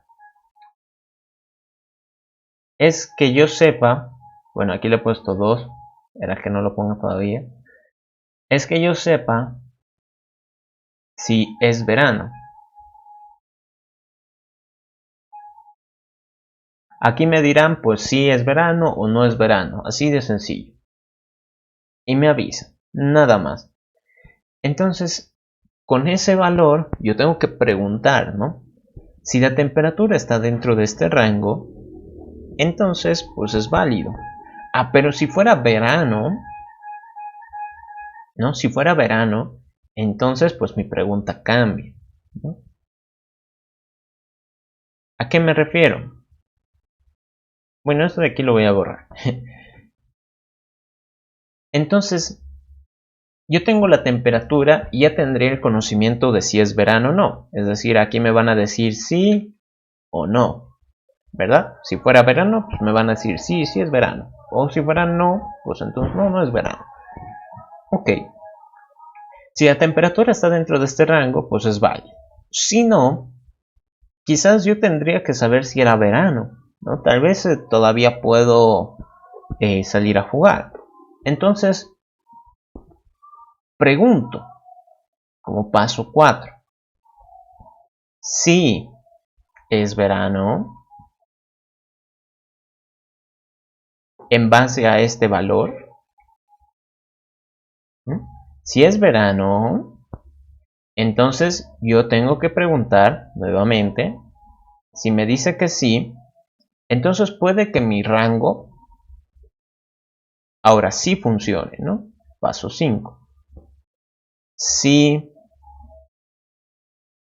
es que yo sepa, bueno, aquí le he puesto 2, era que no lo ponga todavía, es que yo sepa si es verano. Aquí me dirán pues si es verano o no es verano, así de sencillo. Y me avisa, nada más. Entonces, con ese valor yo tengo que preguntar, ¿no? Si la temperatura está dentro de este rango, entonces pues es válido. Ah, pero si fuera verano, ¿no? Si fuera verano, entonces pues mi pregunta cambia, ¿no? ¿A qué me refiero? Bueno, esto de aquí lo voy a borrar. Entonces, yo tengo la temperatura y ya tendré el conocimiento de si es verano o no. Es decir, aquí me van a decir sí o no, ¿verdad? Si fuera verano, pues me van a decir sí, sí es verano. O si fuera no, pues entonces no, no es verano. Ok. Si la temperatura está dentro de este rango, pues es válido. Si no, quizás yo tendría que saber si era verano, ¿no? Tal vez todavía puedo salir a jugar. Entonces, pregunto, como paso 4, si es verano, en base a este valor, ¿no? Si es verano, entonces yo tengo que preguntar nuevamente. Si me dice que sí, entonces puede que mi rango ahora sí funcione, ¿no? Paso 5. Si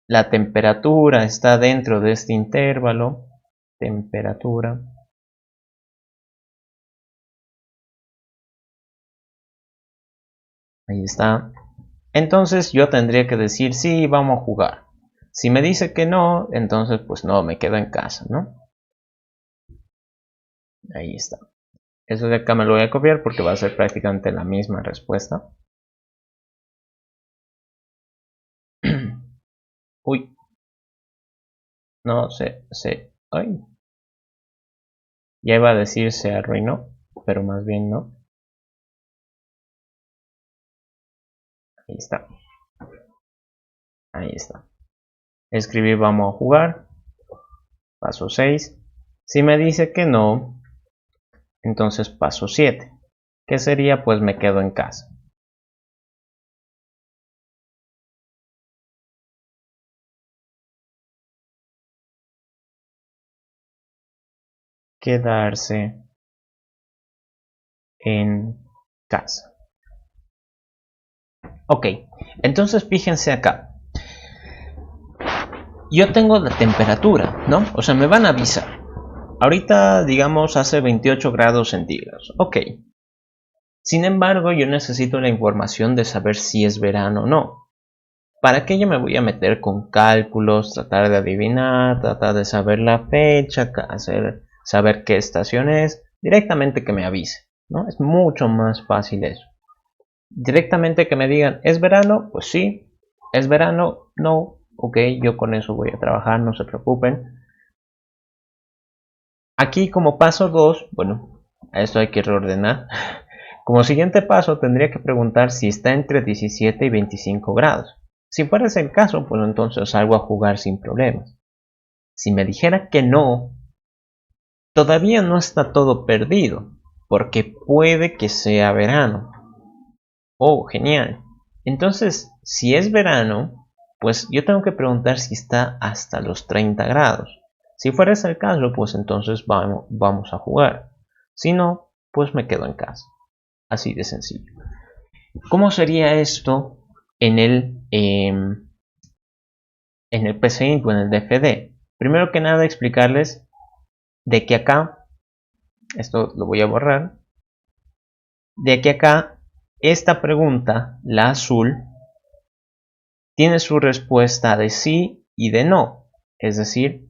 la temperatura está dentro de este intervalo, temperatura, ahí está. Entonces yo tendría que decir sí, vamos a jugar. Si me dice que no, entonces pues no, me quedo en casa, ¿no? Ahí está. Eso de acá me lo voy a copiar porque va a ser prácticamente la misma respuesta. Uy. No, ay. Ya iba a decir se arruinó, pero más bien no. Ahí está. Ahí está. Escribir vamos a jugar. Paso 6. Si me dice que no, entonces paso 7. ¿Qué sería? Pues me quedo en casa. Quedarse en casa. Ok, entonces fíjense acá. Yo tengo la temperatura, ¿no? O sea, me van a avisar. Ahorita, digamos, hace 28 grados centígrados. Ok. Sin embargo, yo necesito la información de saber si es verano o no. ¿Para qué yo me voy a meter con cálculos, tratar de adivinar, tratar de saber la fecha, saber qué estación es? Directamente que me avise, ¿no? Es mucho más fácil eso. Directamente que me digan, ¿es verano? Pues sí. ¿Es verano? No. Ok, yo con eso voy a trabajar, no se preocupen. Aquí como paso 2, bueno, a esto hay que reordenar. Como siguiente paso tendría que preguntar si está entre 17 y 25 grados. Si fuera ese el caso, pues entonces salgo a jugar sin problemas. Si me dijera que no, todavía no está todo perdido, porque puede que sea verano. Oh, genial. Entonces, si es verano, pues yo tengo que preguntar si está hasta los 30 grados. Si fuera ese el caso, pues entonces vamos a jugar. Si no, pues me quedo en casa. Así de sencillo. ¿Cómo sería esto en el PCInt o en el DFD? Primero que nada explicarles de que acá, esto lo voy a borrar, de que acá esta pregunta, la azul, tiene su respuesta de sí y de no, es decir,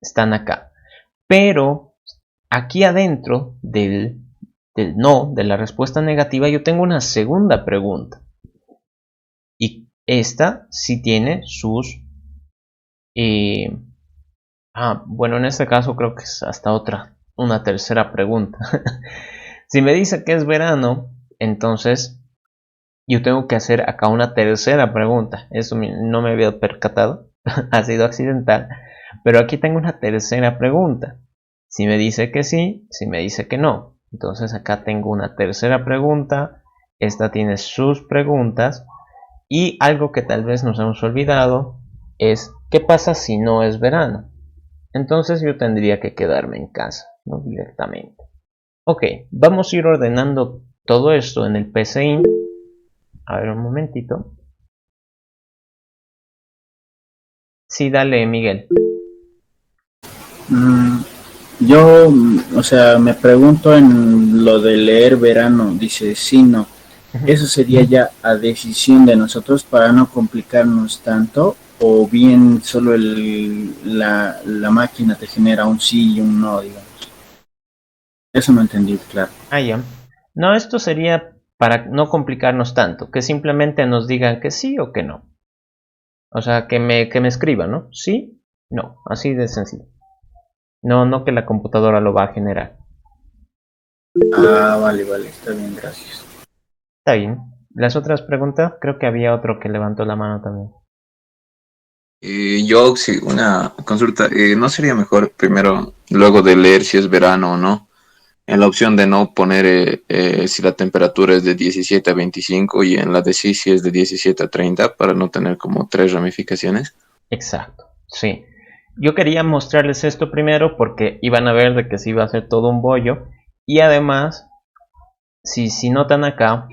están acá. Pero aquí adentro del no, de la respuesta negativa, yo tengo una segunda pregunta. Y esta sí tiene sus... bueno, en este caso creo que es hasta una tercera pregunta. Si me dice que es verano, entonces yo tengo que hacer acá una tercera pregunta. Eso no me había percatado, ha sido accidental. Pero aquí tengo una tercera pregunta. Si me dice que sí, si me dice que no. Entonces acá tengo una tercera pregunta. Esta tiene sus preguntas. Y algo que tal vez nos hemos olvidado es, ¿qué pasa si no es verano? Entonces yo tendría que quedarme en casa, no directamente. Ok, vamos a ir ordenando todo esto en el PCInt. A ver un momentito. Sí, dale, Miguel. Yo, o sea, me pregunto en lo de leer verano, dice sí, no. Eso sería ya a decisión de nosotros para no complicarnos tanto, o bien solo la máquina te genera un sí y un no, digamos. Eso no entendí, claro. Ya. No, esto sería para no complicarnos tanto, que simplemente nos digan que sí o que no. O sea, que me escriban, ¿no? Sí, no, así de sencillo. No que la computadora lo va a generar. Vale, está bien, gracias. Está bien. Las otras preguntas, creo que había otro que levantó la mano también. Yo, sí, una consulta. ¿No sería mejor primero, luego de leer si es verano o no, en la opción de no poner si la temperatura es de 17 a 25 y en la de sí si es de 17 a 30 para no tener como tres ramificaciones? Exacto, sí. Yo quería mostrarles esto primero porque iban a ver de que se iba a hacer todo un bollo. Y además, si notan acá,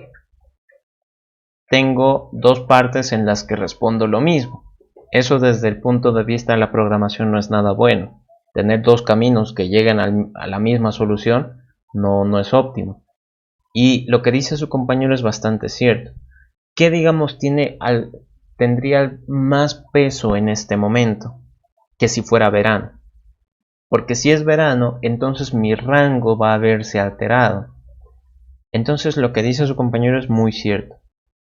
tengo dos partes en las que respondo lo mismo. Eso desde el punto de vista de la programación no es nada bueno. Tener dos caminos que lleguen a la misma solución no es óptimo. Y lo que dice su compañero es bastante cierto. ¿Qué digamos tendría más peso en este momento que si fuera verano? Porque si es verano, entonces mi rango va a verse alterado. Entonces lo que dice su compañero es muy cierto.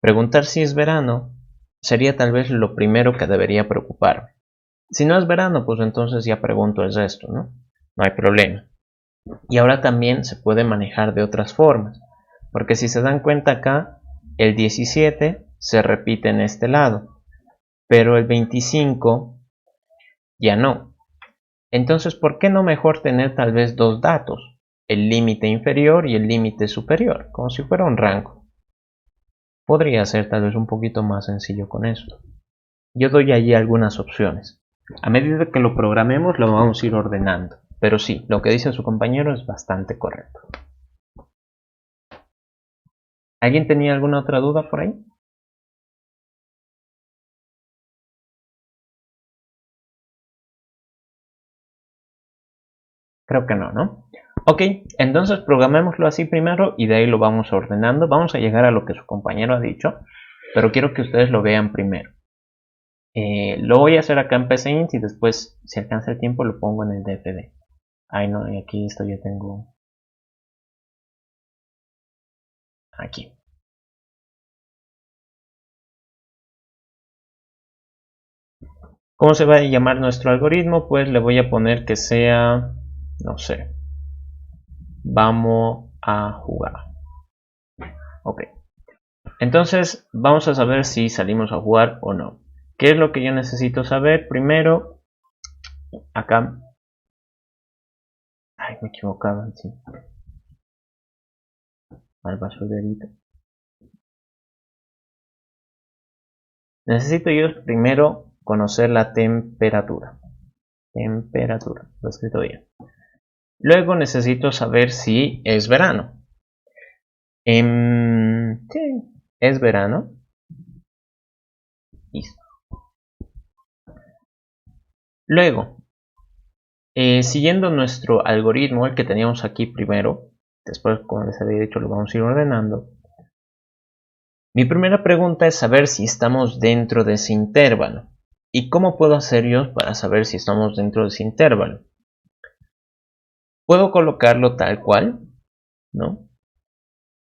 Preguntar si es verano sería tal vez lo primero que debería preocuparme. Si no es verano, pues entonces ya pregunto el resto, ¿no? No hay problema. Y ahora también se puede manejar de otras formas. Porque si se dan cuenta acá, el 17 se repite en este lado, pero el 25 ya no. Entonces, ¿por qué no mejor tener tal vez dos datos? El límite inferior y el límite superior, como si fuera un rango. Podría ser tal vez un poquito más sencillo con eso. Yo doy allí algunas opciones. A medida que lo programemos lo vamos a ir ordenando. Pero sí, lo que dice su compañero es bastante correcto. ¿Alguien tenía alguna otra duda por ahí? Creo que no, ¿no? Ok, entonces programémoslo así primero y de ahí lo vamos ordenando. Vamos a llegar a lo que su compañero ha dicho, pero quiero que ustedes lo vean primero. Lo voy a hacer acá en PCInt y después, si alcanza el tiempo, lo pongo en el DFD. Ay, no, y aquí esto ya tengo. Aquí. ¿Cómo se va a llamar nuestro algoritmo? Pues le voy a poner que sea, no sé, vamos a jugar. Ok. Entonces, vamos a saber si salimos a jugar o no. ¿Qué es lo que yo necesito saber? Primero, acá. Ay, me equivocaba, sí. Al basurerito. Necesito yo primero conocer la temperatura. Temperatura, lo he escrito bien. Luego necesito saber si es verano. Sí, es verano. Listo. Luego, siguiendo nuestro algoritmo, el que teníamos aquí primero, después, como les había dicho, lo vamos a ir ordenando. Mi primera pregunta es saber si estamos dentro de ese intervalo. ¿Y cómo puedo hacer yo para saber si estamos dentro de ese intervalo? Puedo colocarlo tal cual, ¿no?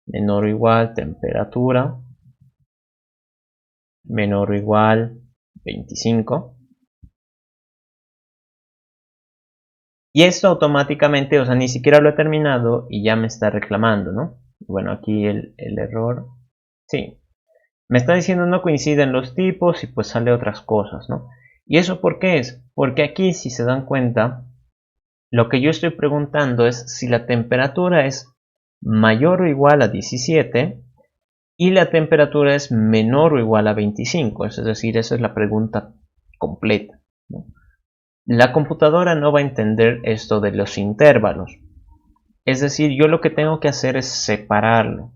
Menor o igual temperatura, menor o igual 25. Y esto automáticamente, o sea, ni siquiera lo he terminado y ya me está reclamando, ¿no? Bueno, aquí el error, sí. Me está diciendo no coinciden los tipos y pues sale otras cosas, ¿no? ¿Y eso por qué es? Porque aquí, si se dan cuenta, lo que yo estoy preguntando es si la temperatura es mayor o igual a 17 y la temperatura es menor o igual a 25. Es decir, esa es la pregunta completa, ¿no? La computadora no va a entender esto de los intervalos. Es decir, yo lo que tengo que hacer es separarlo.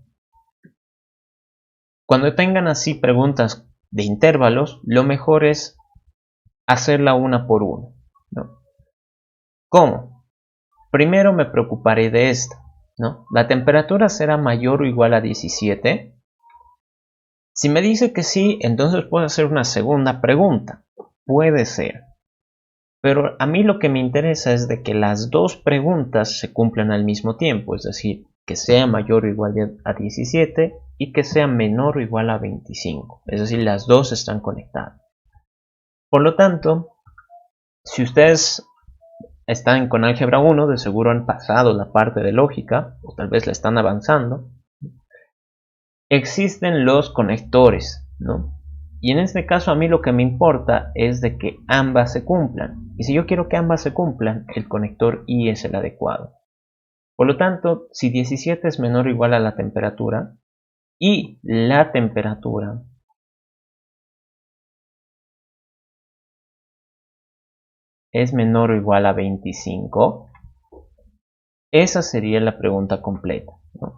Cuando tengan así preguntas de intervalos, lo mejor es hacerla una por una, ¿no? ¿Cómo? Primero me preocuparé de esta, ¿no? La temperatura será mayor o igual a 17. Si me dice que sí, entonces puedo hacer una segunda pregunta. Puede ser. Pero a mí lo que me interesa es de que las dos preguntas se cumplan al mismo tiempo, es decir, que sea mayor o igual a 17 y que sea menor o igual a 25. Es decir, las dos están conectadas. Por lo tanto, si ustedes están con álgebra 1, de seguro han pasado la parte de lógica, o tal vez la están avanzando, existen los conectores, ¿no? Y en este caso a mí lo que me importa es de que ambas se cumplan. Y si yo quiero que ambas se cumplan, el conector I es el adecuado. Por lo tanto, si 17 es menor o igual a la temperatura, y la temperatura es menor o igual a 25, esa sería la pregunta completa, ¿no?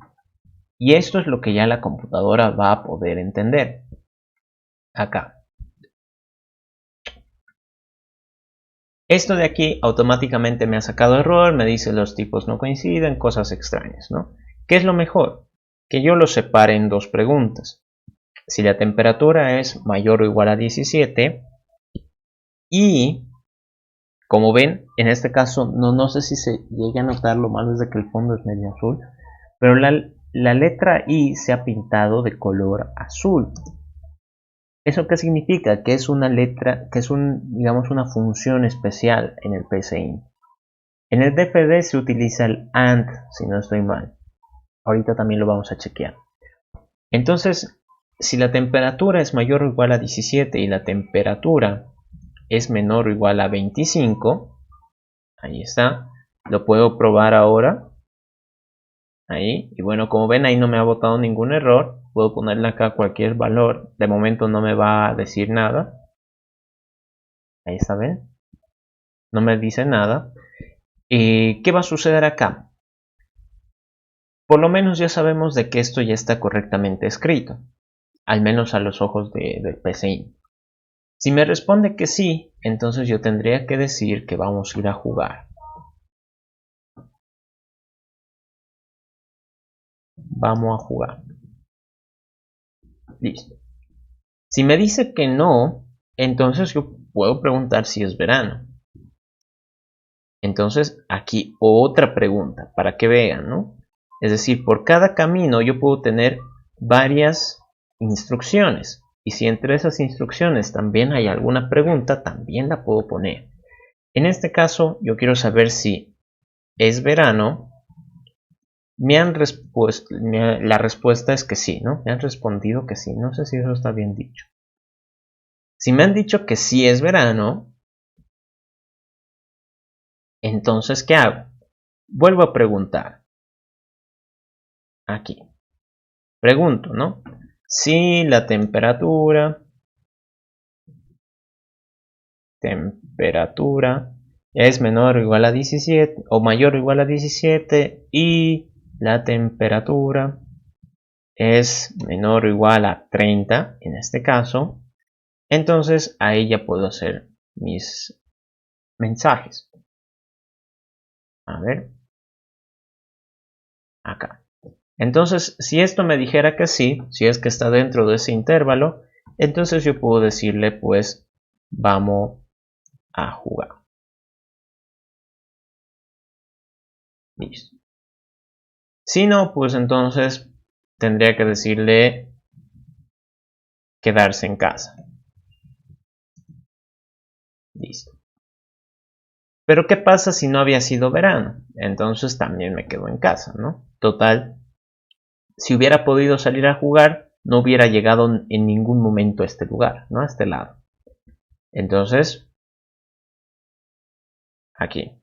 Y esto es lo que ya la computadora va a poder entender. Acá. Esto de aquí automáticamente me ha sacado error, me dice los tipos no coinciden, cosas extrañas, ¿no? ¿Qué es lo mejor? Que yo lo separe en dos preguntas. Si la temperatura es mayor o igual a 17 y, como ven, en este caso no sé si se llegue a notar, lo malo es de que el fondo es medio azul, pero la letra I se ha pintado de color azul. ¿Eso qué significa? Que es una letra, que es digamos, una función especial en el PCInt. En el DFD se utiliza el AND, si no estoy mal. Ahorita también lo vamos a chequear. Entonces, si la temperatura es mayor o igual a 17 y la temperatura es menor o igual a 25, ahí está, lo puedo probar ahora. Ahí, y bueno, como ven, ahí no me ha botado ningún error. Puedo ponerle acá cualquier valor. De momento no me va a decir nada. Ahí está, ven. No me dice nada. ¿Qué va a suceder acá? Por lo menos ya sabemos de que esto ya está correctamente escrito. Al menos a los ojos del PCInt. Si me responde que sí, entonces yo tendría que decir que vamos a ir a jugar. Vamos a jugar. Listo. Si me dice que no, entonces yo puedo preguntar si es verano. Entonces aquí otra pregunta para que vean, ¿no? Es decir, por cada camino yo puedo tener varias instrucciones. Y si entre esas instrucciones también hay alguna pregunta, también la puedo poner. En este caso yo quiero saber si es verano. La respuesta es que sí, ¿no? Me han respondido que sí. No sé si eso está bien dicho. Si me han dicho que sí es verano, entonces, ¿qué hago? Vuelvo a preguntar. Aquí. Pregunto, ¿no? Si la temperatura es menor o igual a 17 o mayor o igual a 17 y la temperatura es menor o igual a 30 en este caso, entonces ahí ya puedo hacer mis mensajes. A ver, acá. Entonces, si esto me dijera que sí, si es que está dentro de ese intervalo, entonces yo puedo decirle, pues, vamos a jugar. Listo. Si no, pues entonces tendría que decirle quedarse en casa. Listo. Pero ¿qué pasa si no había sido verano? Entonces también me quedo en casa, ¿no? Total, si hubiera podido salir a jugar, no hubiera llegado en ningún momento a este lugar, ¿no? A este lado. Entonces, aquí.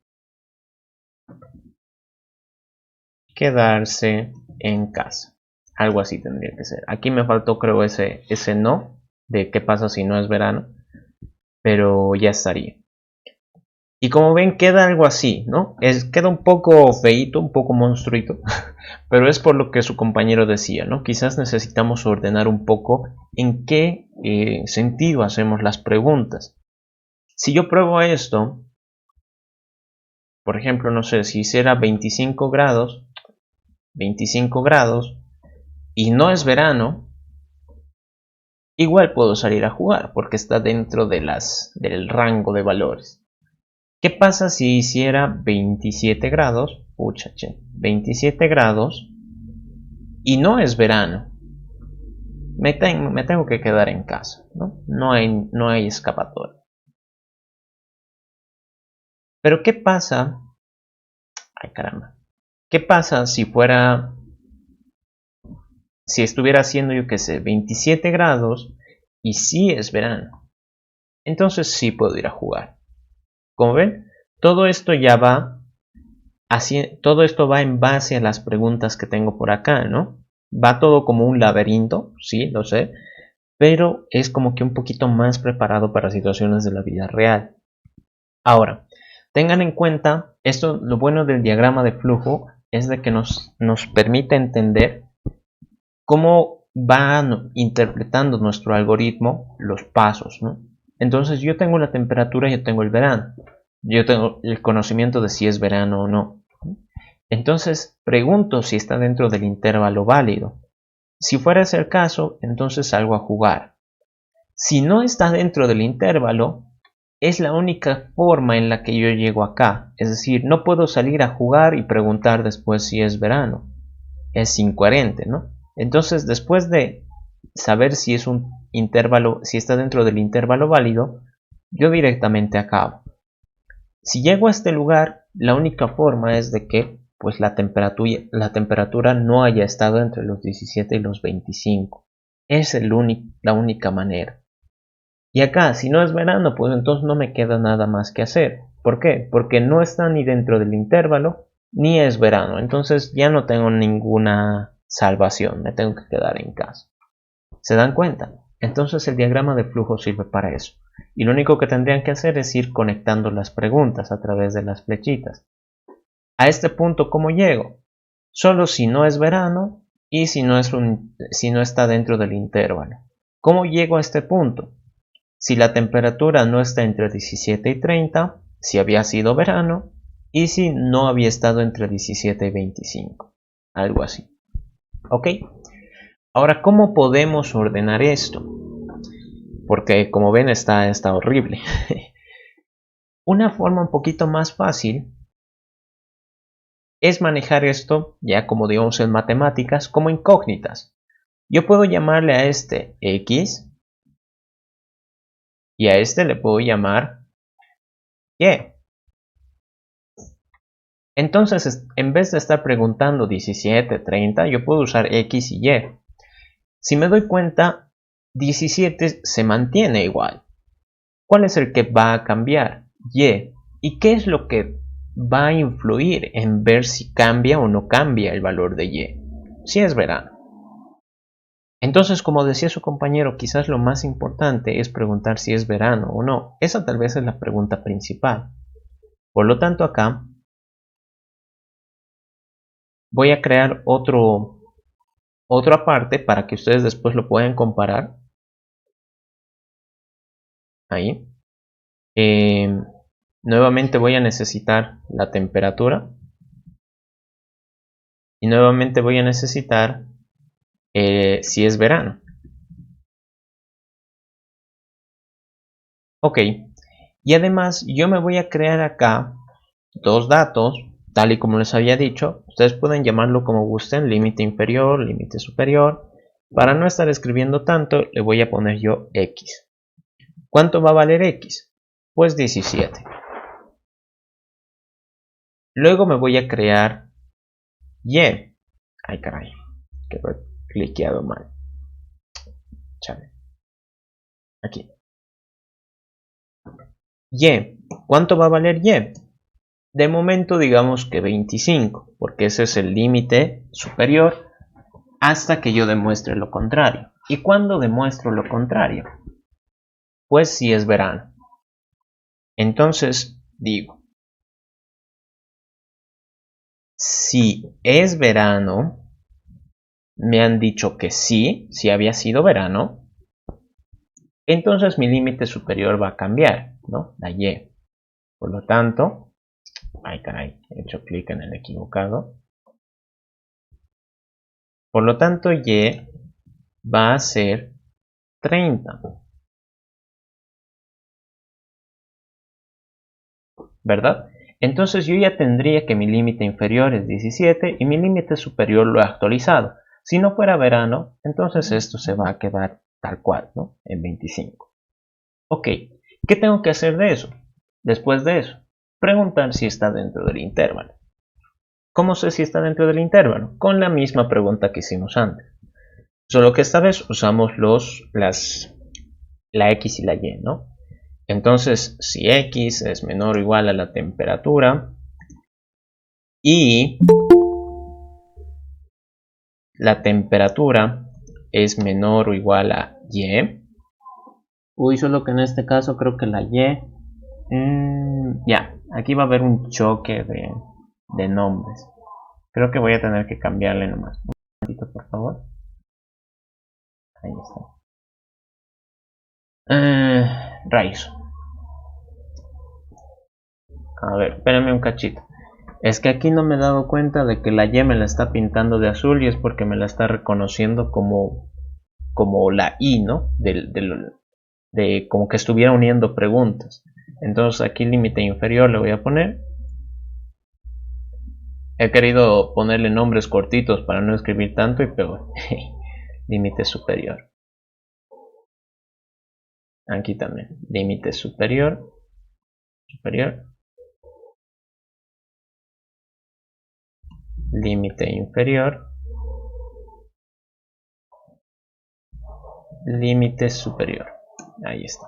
Quedarse en casa. Algo así tendría que ser. Aquí me faltó, creo, ese no de qué pasa si no es verano, pero ya estaría. Y como ven, queda algo así, ¿no? Queda un poco feíto, un poco monstruito, pero es por lo que su compañero decía, ¿no? Quizás necesitamos ordenar un poco en qué sentido hacemos las preguntas. Si yo pruebo esto, por ejemplo, no sé, si hiciera 25 grados y no es verano, igual puedo salir a jugar porque está dentro de del rango de valores. ¿Qué pasa si hiciera 27 grados? Pucha, 27 grados y no es verano. Me tengo que quedar en casa, ¿no? No hay escapatoria. Pero ¿qué pasa? Ay, caramba. ¿Qué pasa si estuviera haciendo, yo qué sé, 27 grados y sí es verano? Entonces sí puedo ir a jugar. Como ven, todo esto todo esto va en base a las preguntas que tengo por acá, ¿no? Va todo como un laberinto, sí, lo sé, pero es como que un poquito más preparado para situaciones de la vida real. Ahora, tengan en cuenta, lo bueno del diagrama de flujo es de que nos permite entender cómo va interpretando nuestro algoritmo los pasos, ¿no? Entonces yo tengo la temperatura y yo tengo el verano. Yo tengo el conocimiento de si es verano o no. Entonces pregunto si está dentro del intervalo válido. Si fuera ese el caso, entonces salgo a jugar. Si no está dentro del intervalo, es la única forma en la que yo llego acá. Es decir, no puedo salir a jugar y preguntar después si es verano. Es incoherente, ¿no? Entonces, después de saber si es un intervalo, si está dentro del intervalo válido, yo directamente acabo. Si llego a este lugar, la única forma es de que pues la temperatura no haya estado entre los 17 y los 25. Es la única manera. Y acá, si no es verano, pues entonces no me queda nada más que hacer. ¿Por qué? Porque no está ni dentro del intervalo, ni es verano. Entonces ya no tengo ninguna salvación, me tengo que quedar en casa. ¿Se dan cuenta? Entonces el diagrama de flujo sirve para eso. Y lo único que tendrían que hacer es ir conectando las preguntas a través de las flechitas. A este punto, ¿cómo llego? Solo si no es verano y si no está dentro del intervalo. ¿Cómo llego a este punto? Si la temperatura no está entre 17 y 30, si había sido verano, y si no había estado entre 17 y 25. Algo así. ¿Ok? Ahora, ¿cómo podemos ordenar esto? Porque como ven está horrible. Una forma un poquito más fácil es manejar esto, ya como digamos en matemáticas, como incógnitas. Yo puedo llamarle a este X y a este le puedo llamar Y. Entonces, en vez de estar preguntando 17, 30, yo puedo usar X y Y. Si me doy cuenta, 17 se mantiene igual. ¿Cuál es el que va a cambiar? Y. ¿Y qué es lo que va a influir en ver si cambia o no cambia el valor de Y? Si es verano. Entonces, como decía su compañero, quizás lo más importante es preguntar si es verano o no. Esa tal vez es la pregunta principal. Por lo tanto, acá voy a crear otro otra parte para que ustedes después lo puedan comparar. Ahí. Nuevamente voy a necesitar la temperatura. Y nuevamente voy a necesitar si es verano. Ok. Y además yo me voy a crear acá dos datos, tal y como les había dicho. Ustedes pueden llamarlo como gusten, límite inferior, límite superior. Para no estar escribiendo tanto, le voy a poner yo X. ¿Cuánto va a valer X? Pues 17. Luego me voy a crear Y. Ay, caray, que he cliqueado mal. Chale. Aquí. Y. ¿Cuánto va a valer Y? De momento digamos que 25, porque ese es el límite superior hasta que yo demuestre lo contrario. ¿Y cuándo demuestro lo contrario? Pues si es verano. Entonces digo, si es verano, me han dicho que sí, si había sido verano, entonces mi límite superior va a cambiar, ¿no? La Y. Por lo tanto, ay caray, he hecho clic en el equivocado. Por lo tanto, Y va a ser 30. ¿Verdad? Entonces yo ya tendría que mi límite inferior es 17 y mi límite superior lo he actualizado. Si no fuera verano, entonces esto se va a quedar tal cual, ¿no? En 25. Ok, ¿qué tengo que hacer de eso? Después de eso, preguntar si está dentro del intervalo. ¿Cómo sé si está dentro del intervalo? Con la misma pregunta que hicimos antes. Solo que esta vez usamos la X y la Y, ¿no? Entonces, si X es menor o igual a la temperatura y la temperatura es menor o igual a Y. Uy, solo que en este caso creo que la Y... ya, aquí va a haber un choque de nombres. Creo que voy a tener que cambiarle nomás. Un momentito, por favor. Ahí está. Rayos. A ver, espérenme un cachito. Es que aquí no me he dado cuenta de que la Y me la está pintando de azul y es porque me la está reconociendo como la I, ¿no? De como que estuviera uniendo preguntas. Entonces aquí límite inferior le voy a poner. He querido ponerle nombres cortitos para no escribir tanto y peor. Límite superior. Aquí también. Límite superior. Superior. Límite inferior. Límite superior. Ahí está.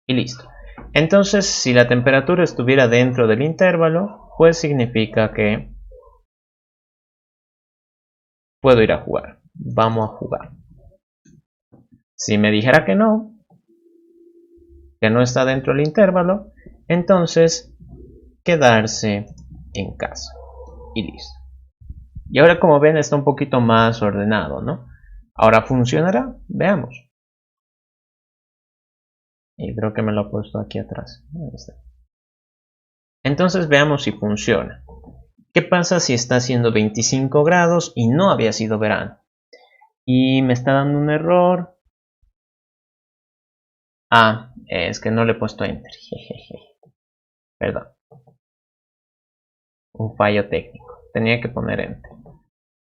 Y listo. Entonces, si la temperatura estuviera dentro del intervalo, pues significa que puedo ir a jugar. Vamos a jugar. Si me dijera que no está dentro del intervalo, entonces quedarse en casa. Y listo. Y ahora, como ven, está un poquito más ordenado, ¿no? Ahora, ¿funcionará? Veamos. Y creo que me lo he puesto aquí atrás. Ahí está. Entonces veamos si funciona. ¿Qué pasa si está haciendo 25 grados y no había sido verano? Y me está dando un error. Ah, es que no le he puesto enter. Perdón. Un fallo técnico. Tenía que poner enter.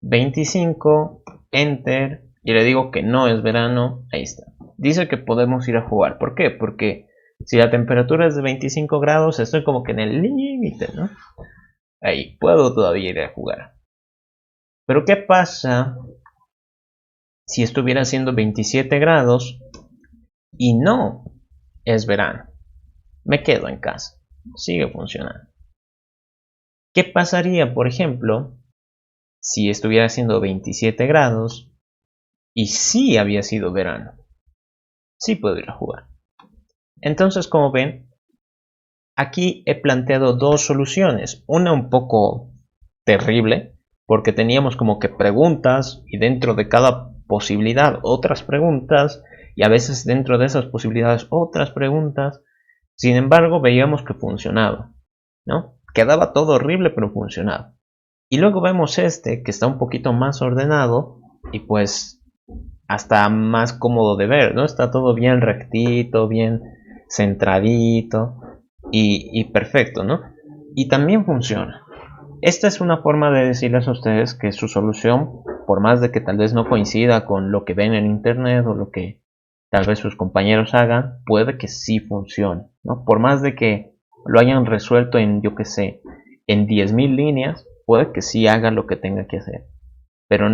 25, enter. Y le digo que no es verano. Ahí está. Dice que podemos ir a jugar. ¿Por qué? Porque si la temperatura es de 25 grados, estoy como que en el límite, ¿no? Ahí puedo todavía ir a jugar. Pero ¿qué pasa si estuviera haciendo 27 grados y no es verano? Me quedo en casa. Sigue funcionando. ¿Qué pasaría, por ejemplo, si estuviera haciendo 27 grados y sí había sido verano? Sí puedo ir a jugar. Entonces, como ven, aquí he planteado dos soluciones. Una un poco terrible, porque teníamos como que preguntas y dentro de cada posibilidad otras preguntas y a veces dentro de esas posibilidades otras preguntas. Sin embargo, veíamos que funcionaba, ¿no? Quedaba todo horrible, pero funcionaba. Y luego vemos este que está un poquito más ordenado y pues hasta más cómodo de ver, ¿no? Está todo bien rectito, bien centradito y perfecto, ¿no? Y también funciona. Esta es una forma de decirles a ustedes que su solución, por más de que tal vez no coincida con lo que ven en internet o lo que tal vez sus compañeros hagan, puede que sí funcione, ¿no? Por más de que lo hayan resuelto en, yo qué sé, en 10.000 líneas, puede que sí haga lo que tenga que hacer. Pero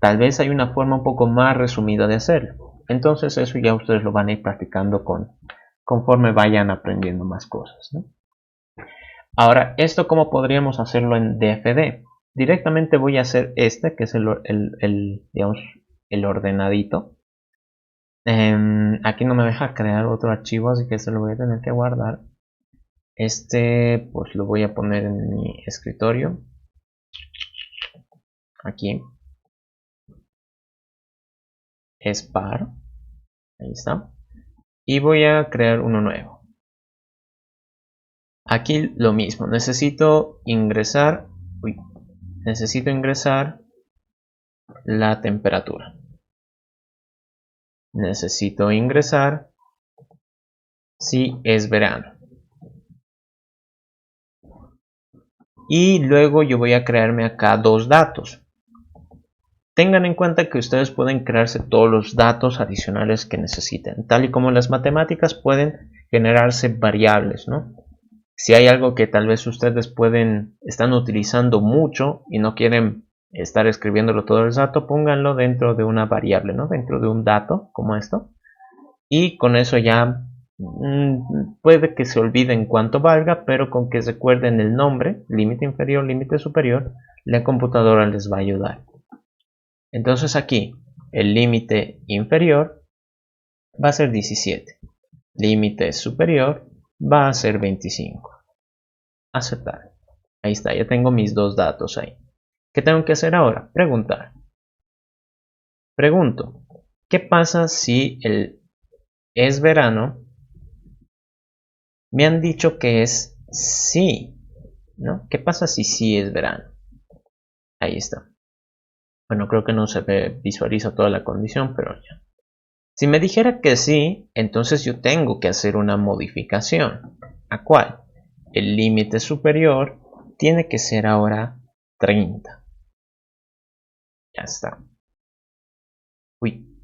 tal vez hay una forma un poco más resumida de hacerlo. Entonces eso ya ustedes lo van a ir practicando conforme vayan aprendiendo más cosas, ¿no? Ahora, ¿esto cómo podríamos hacerlo en DFD? Directamente voy a hacer este, que es digamos, el ordenadito. Aquí no me deja crear otro archivo, así que se lo voy a tener que guardar. Este, pues lo voy a poner en mi escritorio. Aquí. Es par. Ahí está. Y voy a crear uno nuevo. Aquí lo mismo. Necesito ingresar la temperatura. Necesito ingresar si es verano. Y luego yo voy a crearme acá dos datos. Tengan en cuenta que ustedes pueden crearse todos los datos adicionales que necesiten. Tal y como en las matemáticas pueden generarse variables, ¿no? Si hay algo que tal vez ustedes están utilizando mucho y no quieren estar escribiéndolo todo el dato, pónganlo dentro de una variable, ¿no? Dentro de un dato como esto. Y con eso ya puede que se olviden cuánto valga, pero con que recuerden el nombre, límite inferior, límite superior, la computadora les va a ayudar. Entonces aquí el límite inferior va a ser 17. Límite superior va a ser 25. Aceptar. Ahí está, ya tengo mis dos datos ahí. ¿Qué tengo que hacer ahora? Preguntar. Pregunto, ¿qué pasa si es verano? Me han dicho que es sí, ¿no? ¿Qué pasa si sí es verano? Ahí está. Bueno, creo que no se visualiza toda la condición, pero ya. Si me dijera que sí, entonces yo tengo que hacer una modificación. ¿A cuál? El límite superior tiene que ser ahora 30. Ya está. Uy.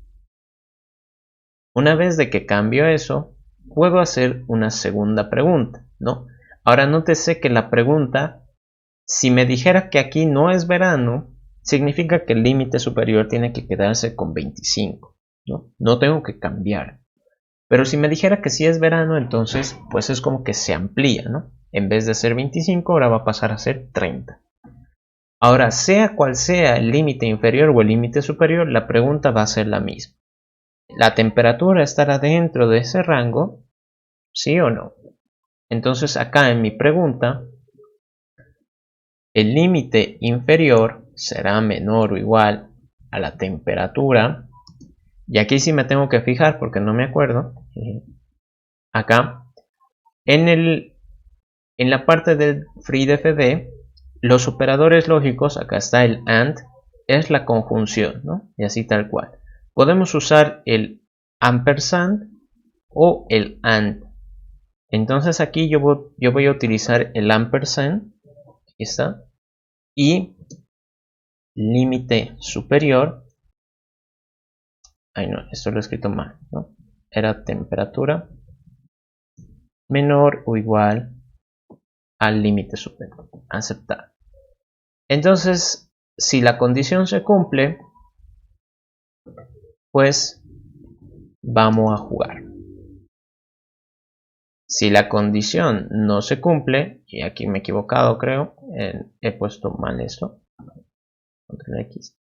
Una vez de que cambio eso, puedo hacer una segunda pregunta, ¿no? Ahora nótese que la pregunta, si me dijera que aquí no es verano, significa que el límite superior tiene que quedarse con 25, ¿no? No tengo que cambiar. Pero si me dijera que sí es verano, entonces pues es como que se amplía, ¿no? En vez de ser 25, ahora va a pasar a ser 30. Ahora, sea cual sea el límite inferior o el límite superior, la pregunta va a ser la misma. ¿La temperatura estará dentro de ese rango? ¿Sí o no? Entonces acá en mi pregunta, el límite inferior será menor o igual a la temperatura. Y aquí sí me tengo que fijar porque no me acuerdo. Acá, en la parte del FreeDFD, los operadores lógicos, acá está el AND, es la conjunción, ¿no? Y así tal cual. Podemos usar el ampersand o el AND. Entonces aquí yo voy a utilizar el ampersand, aquí está, y límite superior, ay no, esto lo he escrito mal, ¿no? Era temperatura menor o igual al límite superior, aceptar. Entonces, si la condición se cumple, pues vamos a jugar. Si la condición no se cumple, y aquí me he equivocado creo, he puesto mal esto, control X.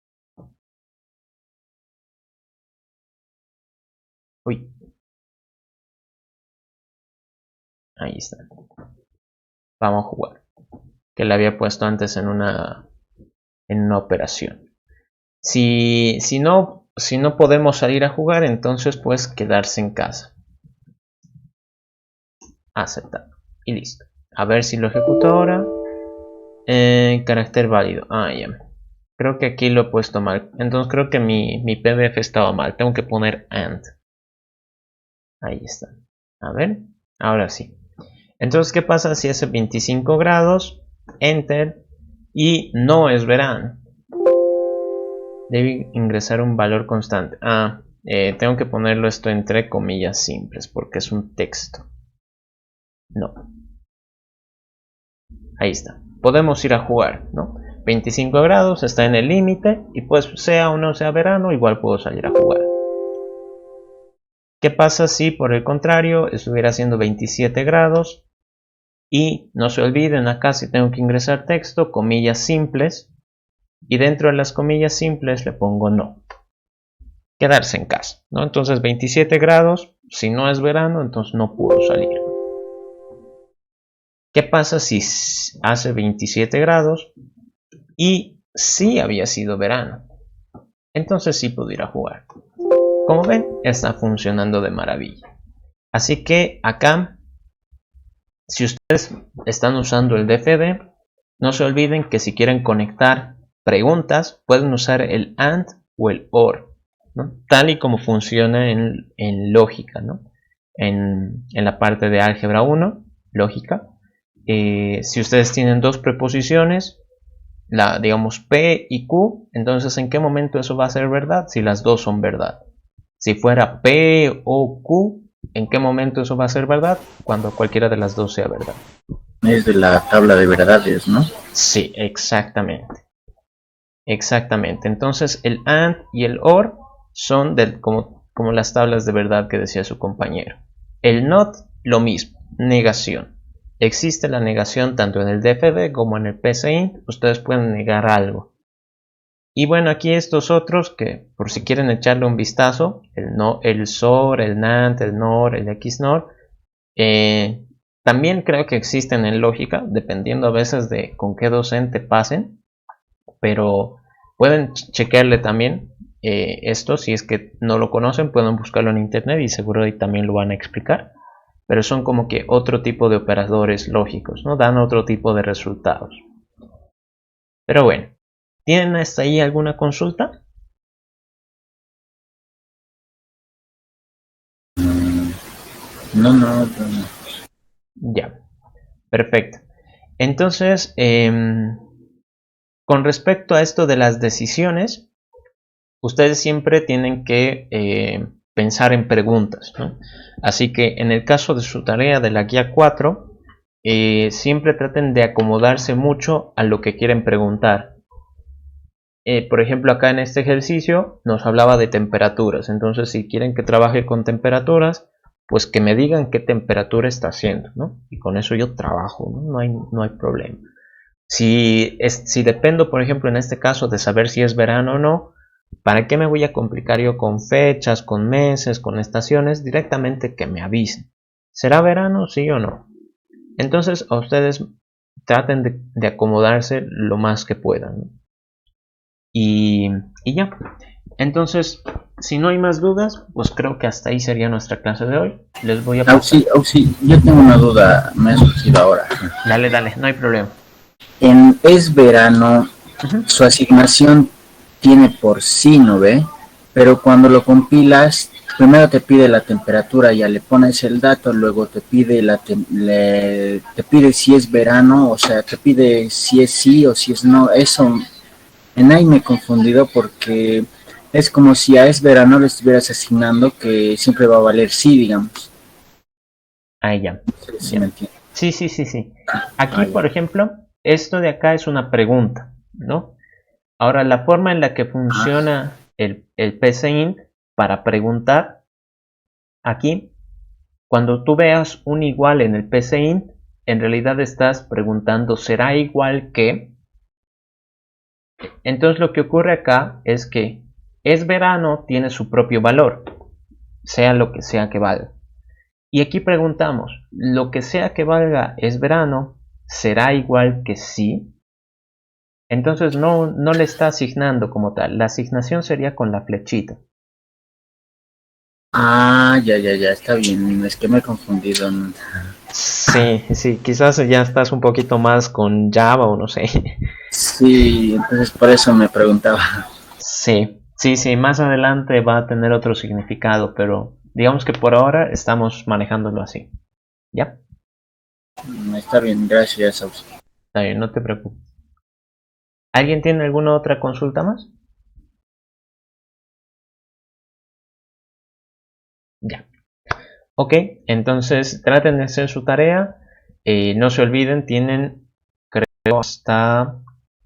Uy. Ahí está. Vamos a jugar. Que la había puesto antes en una en una operación. Si no podemos salir a jugar, entonces pues quedarse en casa. Aceptar. Y listo. A ver si lo ejecuto ahora. Carácter válido. Ya. Creo que aquí lo he puesto mal. Entonces creo que mi PDF estaba mal. Tengo que poner AND. Ahí está. A ver. Ahora sí. Entonces, ¿qué pasa si hace 25 grados? Enter. Y no es verano. Debe ingresar un valor constante. Tengo que ponerlo esto entre comillas simples porque es un texto. No. Ahí está. Podemos ir a jugar, ¿no? 25 grados, está en el límite y pues sea o no sea verano, igual puedo salir a jugar. ¿Qué pasa si por el contrario estuviera haciendo 27 grados? Y no se olviden, acá si tengo que ingresar texto, comillas simples, y dentro de las comillas simples le pongo no. Quedarse en casa, ¿no? Entonces 27 grados, si no es verano, entonces no puedo salir. ¿Qué pasa si hace 27 grados y sí había sido verano? Entonces sí puedo ir a jugar. Como ven, está funcionando de maravilla. Así que acá, si ustedes están usando el DFD, no se olviden que si quieren conectar preguntas, pueden usar el AND o el OR, ¿no? Tal y como funciona en lógica, ¿no? En la parte de álgebra 1, lógica. Si ustedes tienen dos preposiciones, digamos P y Q, entonces ¿en qué momento eso va a ser verdad? Si las dos son verdad. Si fuera P o Q, ¿en qué momento eso va a ser verdad? Cuando cualquiera de las dos sea verdad. Es de la tabla de verdades, ¿no? Sí, exactamente. Exactamente. Entonces el AND y el OR son como las tablas de verdad que decía su compañero. El NOT, lo mismo, negación. Existe la negación tanto en el DFD como en el PCInt. Ustedes pueden negar algo. Y bueno, aquí estos otros que por si quieren echarle un vistazo, el SOR, el NAND, el NOR, el XNOR, también creo que existen en lógica, dependiendo a veces de con qué docente pasen, pero pueden chequearle también esto, si es que no lo conocen, pueden buscarlo en internet y seguro ahí también lo van a explicar. Pero son como que otro tipo de operadores lógicos, ¿no? Dan otro tipo de resultados. Pero bueno, ¿tienen hasta ahí alguna consulta? No. Ya, perfecto. Entonces, con respecto a esto de las decisiones, ustedes siempre tienen que pensar en preguntas, ¿no? Así que en el caso de su tarea de la guía 4, siempre traten de acomodarse mucho a lo que quieren preguntar. Por ejemplo, acá en este ejercicio nos hablaba de temperaturas. Entonces, si quieren que trabaje con temperaturas, pues que me digan qué temperatura está haciendo, ¿no? Y con eso yo trabajo, ¿no? No hay problema. Si dependo, por ejemplo, en este caso de saber si es verano o no, ¿para qué me voy a complicar yo con fechas, con meses, con estaciones? Directamente que me avisen. ¿Será verano, sí o no? Entonces, a ustedes traten de acomodarse lo más que puedan, ¿no? Y ya. Entonces, si no hay más dudas, pues creo que hasta ahí sería nuestra clase de hoy. Les voy a pasar. Sí, yo tengo una duda, me ha surgido ahora. Dale, no hay problema. En Es Verano, su asignación tiene por sí, ¿no ve? Pero cuando lo compilas, primero te pide la temperatura, ya le pones el dato, luego te pide te pide si es verano, o sea, te pide si es sí o si es no. Eso en ahí me he confundido porque es como si a Es Verano le estuvieras asignando que siempre va a valer sí, digamos. Ahí ya. No sé si me entiende. Sí. Aquí, por ejemplo, esto de acá es una pregunta, ¿no? Ahora, la forma en la que funciona el PCInt para preguntar, aquí, cuando tú veas un igual en el PCInt, en realidad estás preguntando, ¿será igual que? Entonces lo que ocurre acá es que Es Verano tiene su propio valor, sea lo que sea que valga. Y aquí preguntamos, ¿lo que sea que valga Es Verano será igual que sí? Entonces no le está asignando como tal. La asignación sería con la flechita. Ah, ya, está bien. Es que me he confundido. Sí, quizás ya estás un poquito más con Java o no sé. Sí, entonces por eso me preguntaba. Sí, más adelante va a tener otro significado, pero digamos que por ahora estamos manejándolo así. ¿Ya? Está bien, gracias. Está bien, no te preocupes. ¿Alguien tiene alguna otra consulta más? Ya. Ok, entonces traten de hacer su tarea. No se olviden, tienen, creo, hasta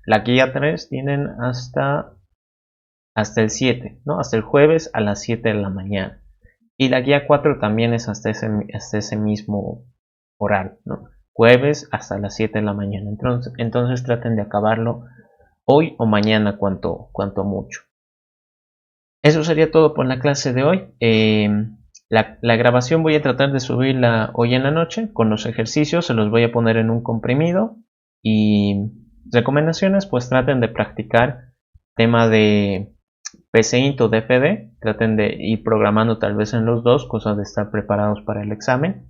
la guía 3, tienen hasta el 7, ¿no? Hasta el jueves a las 7 de la mañana. Y la guía 4 también es hasta ese mismo horario, ¿no? Jueves hasta las 7 de la mañana. Entonces traten de acabarlo hoy o mañana cuanto mucho. Eso sería todo por la clase de hoy. La grabación voy a tratar de subirla hoy en la noche con los ejercicios. Se los voy a poner en un comprimido. Y recomendaciones, pues traten de practicar tema de PCInt o DFD. Traten de ir programando tal vez en los dos, cosas de estar preparados para el examen.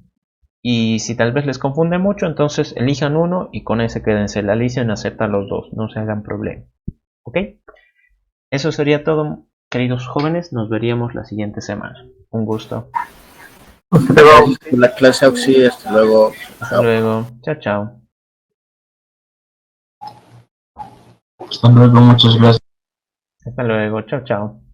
Y si tal vez les confunde mucho, entonces elijan uno y con ese quédense. La lista acepta los dos, no se hagan problema. ¿Ok? Eso sería todo, queridos jóvenes. Nos veríamos la siguiente semana. Un gusto. Gracias por la clase, Auxi. Hasta luego. Hasta luego. Chao, chao. Hasta luego, muchas gracias. Hasta luego. Chao, chao.